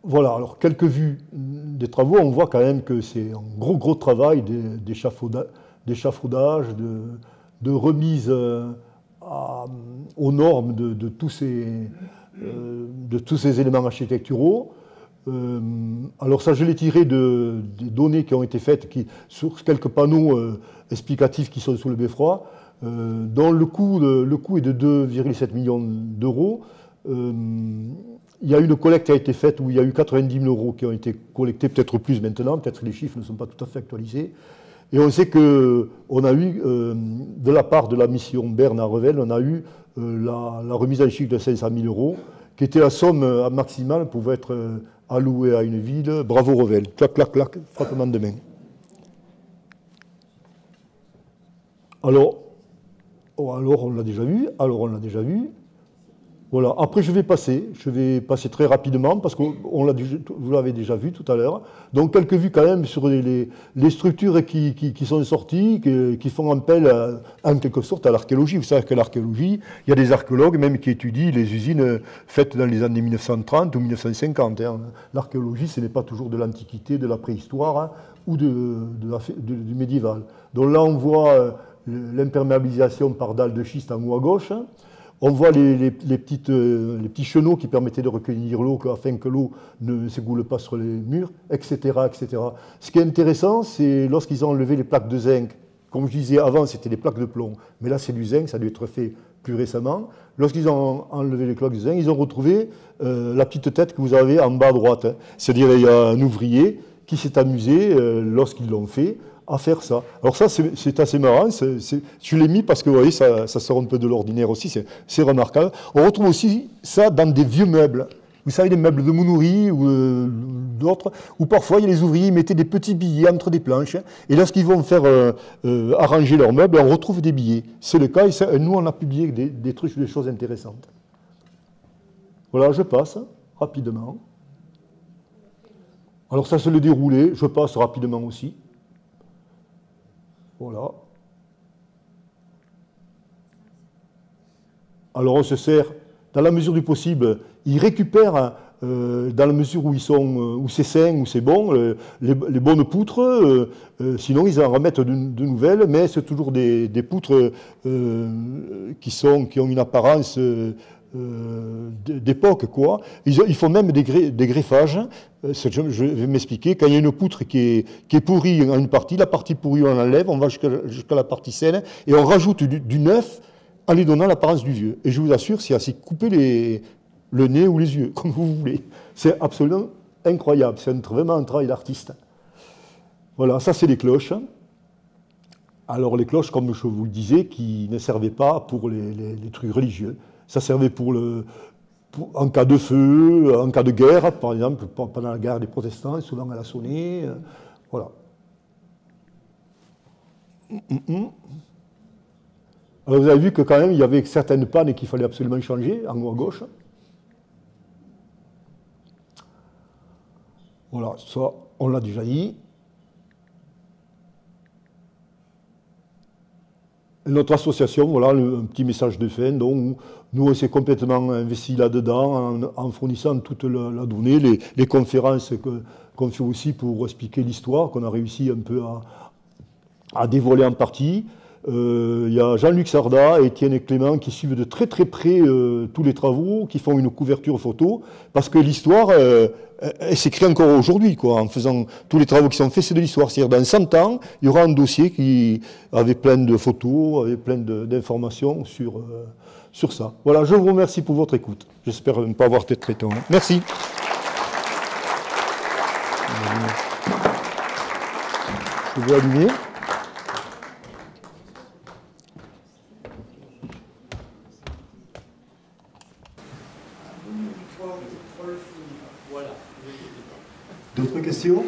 [SPEAKER 4] voilà, alors quelques vues des travaux, on voit quand même que c'est un gros travail d'échafaudage, de remise aux normes de tous ces éléments architecturaux. Alors ça, je l'ai tiré des données qui ont été faites sur quelques panneaux explicatifs qui sont sous le beffroi, dont le coût est de 2,7 millions d'euros. Il y a une collecte qui a été faite où il y a eu 90 000 euros qui ont été collectés, peut-être plus maintenant, peut-être les chiffres ne sont pas tout à fait actualisés. Et on sait qu'on a eu, de la part de la mission Berne à Revel, on a eu la remise en chiffre de 500 000 euros, qui était la somme maximale pouvait être allouée à une ville. Bravo Revel, clac, clac, clac, frappement de main. Alors on l'a déjà vu, Voilà. Après, je vais passer très rapidement parce que vous l'avez déjà vu tout à l'heure. Donc, quelques vues quand même sur les structures qui sont sorties, qui font appel en quelque sorte à l'archéologie. Vous savez que l'archéologie, il y a des archéologues même qui étudient les usines faites dans les années 1930 ou 1950. Hein. L'archéologie, ce n'est pas toujours de l'Antiquité, de la préhistoire hein, ou du médiéval. Donc là, on voit l'imperméabilisation par dalles de schiste en haut à gauche. On voit les petits chenaux qui permettaient de recueillir l'eau afin que l'eau ne s'égoule pas sur les murs, etc., etc. Ce qui est intéressant, c'est lorsqu'ils ont enlevé les plaques de zinc. Comme je disais avant, c'était des plaques de plomb. Mais là, c'est du zinc, ça a dû être fait plus récemment. Lorsqu'ils ont enlevé les plaques de zinc, ils ont retrouvé la petite tête que vous avez en bas à droite. Hein. C'est-à-dire il y a un ouvrier qui s'est amusé, lorsqu'ils l'ont fait, à faire ça. Alors ça, c'est assez marrant. Je l'ai mis parce que, vous voyez, ça sort un peu de l'ordinaire aussi. C'est remarquable. On retrouve aussi ça dans des vieux meubles. Vous savez, des meubles de Mounoury ou d'autres, où parfois, il y a les ouvriers mettaient des petits billets entre des planches. Et lorsqu'ils vont faire arranger leurs meubles, on retrouve des billets. C'est le cas. Et nous, on a publié des trucs, des choses intéressantes. Voilà, je passe rapidement. Alors ça, c'est le déroulé. Je passe rapidement aussi. Voilà. Alors on se sert, dans la mesure du possible, ils récupèrent, dans la mesure où c'est sain, où c'est bon, les bonnes poutres, sinon ils en remettent de nouvelles, mais c'est toujours des poutres qui ont une apparence d'époque, quoi. Ils font même des greffages. Je vais m'expliquer. Quand il y a une poutre qui est pourrie en une partie, la partie pourrie, on l'enlève, on va jusqu'à la partie saine, et on rajoute du neuf en lui donnant l'apparence du vieux. Et je vous assure, c'est assez couper le nez ou les yeux, comme vous voulez. C'est absolument incroyable. C'est vraiment un travail d'artiste. Voilà, ça c'est les cloches. Alors les cloches, comme je vous le disais, qui ne servaient pas pour les trucs religieux. Ça servait en cas de feu, en cas de guerre, par exemple, pendant la guerre des protestants, souvent elle a sonné. Voilà. Alors vous avez vu que quand même, il y avait certaines pannes qu'il fallait absolument changer, en haut à gauche. Voilà, ça, on l'a déjà dit. Notre association, voilà, un petit message de fin, donc Nous, on s'est complètement investi là-dedans en fournissant toute la donnée, les conférences qu'on fait aussi pour expliquer l'histoire, qu'on a réussi un peu à dévoiler en partie. Il y a Jean-Luc Sarda et Étienne et Clément qui suivent de très très près tous les travaux, qui font une couverture photo, parce que l'histoire, elle s'écrit encore aujourd'hui, quoi, en faisant tous les travaux qui sont faits, c'est de l'histoire. C'est-à-dire dans 100 ans, il y aura un dossier qui avait plein de photos, avec plein d'informations sur ça. Voilà, je vous remercie pour votre écoute. J'espère ne pas avoir été très long. Merci. Je vais allumer.
[SPEAKER 5] D'autres questions?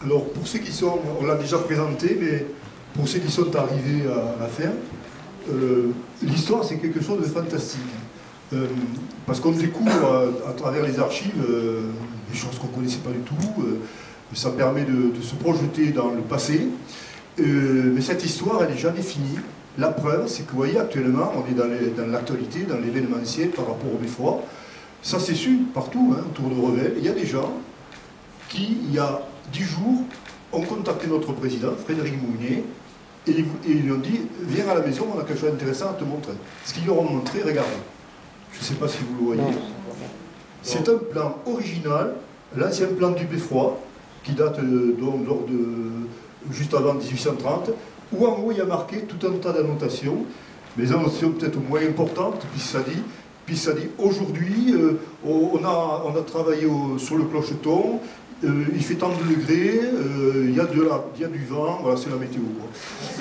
[SPEAKER 5] Alors, pour ceux qui sont, on l'a déjà présenté, mais pour ceux qui sont arrivés à la fin, l'histoire, c'est quelque chose de fantastique. Parce qu'on découvre à travers les archives des choses qu'on ne connaissait pas du tout. Ça permet de se projeter dans le passé. Mais cette histoire, elle n'est jamais finie. La preuve, c'est que vous voyez, actuellement, on est dans l'actualité, dans l'événementiel par rapport au beffroi. Ça s'est su partout, hein, autour de Revel. Il y a des gens qui, il y a 10 jours, ont contacté notre président, Frédéric Mounier, et ils lui ont dit « Viens à la maison, on a quelque chose d'intéressant à te montrer ». Ce qu'ils lui ont montré, regardez. Je ne sais pas si vous le voyez. C'est un plan original, l'ancien plan du beffroi, qui date juste avant 1830, où en haut il y a marqué tout un tas d'annotations, mais des annotations peut-être moins importantes, puis ça dit aujourd'hui, on a travaillé sur le clocheton, il fait tant de degrés, il y a du vent, voilà, c'est la météo.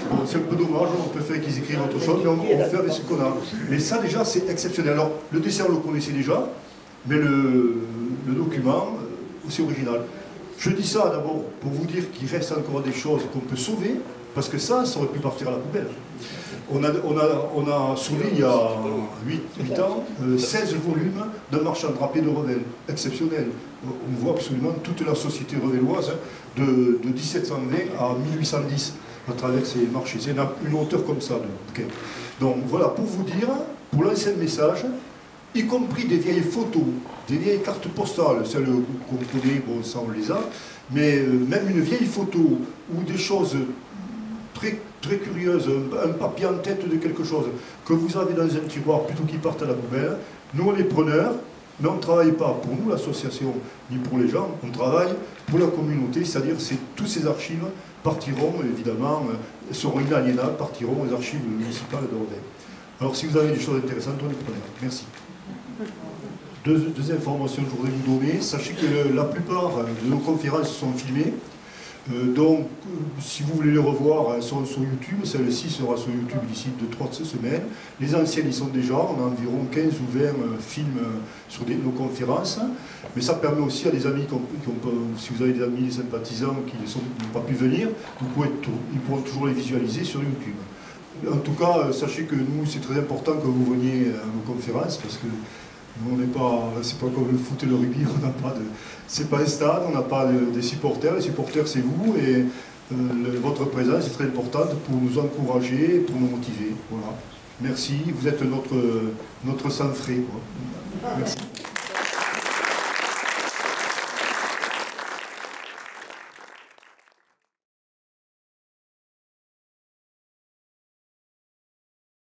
[SPEAKER 5] Bon, c'est un peu dommage, on préfère qu'ils écrivent autre chose, mais on fait avec ce qu'on a. Mais ça déjà, c'est exceptionnel. Alors, le dessin, on le connaissait déjà, mais le document, c'est original. Je dis ça d'abord pour vous dire qu'il reste encore des choses qu'on peut sauver, parce que ça aurait pu partir à la poubelle. On a sauvé il y a 8 ans 16 volumes d'un marchand drapé de Revel, exceptionnel. On voit absolument toute la société revelloise de 1720 à 1810 à travers ces marchés. C'est une hauteur comme ça. Donc voilà, pour vous dire, pour lancer le message, y compris des vieilles photos, des vieilles cartes postales, celles qu'on connaît, bon ça on les a, mais même une vieille photo ou des choses très curieuses, un papier en tête de quelque chose que vous avez dans un tiroir plutôt qu'il parte à la poubelle, nous on est preneurs, mais on ne travaille pas pour nous, l'association, ni pour les gens, on travaille pour la communauté, c'est-à-dire que tous ces archives partiront, évidemment, seront inaliénables, partiront aux archives municipales de Revel. Alors si vous avez des choses intéressantes, on est preneurs. Merci. Deux informations que je voudrais vous donner. Sachez que la plupart de nos conférences sont filmées. Donc, si vous voulez les revoir, elles sont sur YouTube. Celle-ci sera sur YouTube d'ici 2-3 semaines. Les anciennes y sont déjà. On a environ 15 ou 20 films sur nos conférences. Mais ça permet aussi à des amis, si vous avez des amis sympathisants qui n'ont pas pu venir, ils pourront toujours les visualiser sur YouTube. En tout cas, sachez que nous, c'est très important que vous veniez à nos conférences, parce que nous, on n'est pas, c'est pas comme le foot et le rugby, on n'a pas de, c'est pas un stade, on n'a pas de supporters, les supporters c'est vous, et votre présence est très importante pour nous encourager, pour nous motiver. Voilà. Merci, vous êtes notre sang frais, quoi. Merci.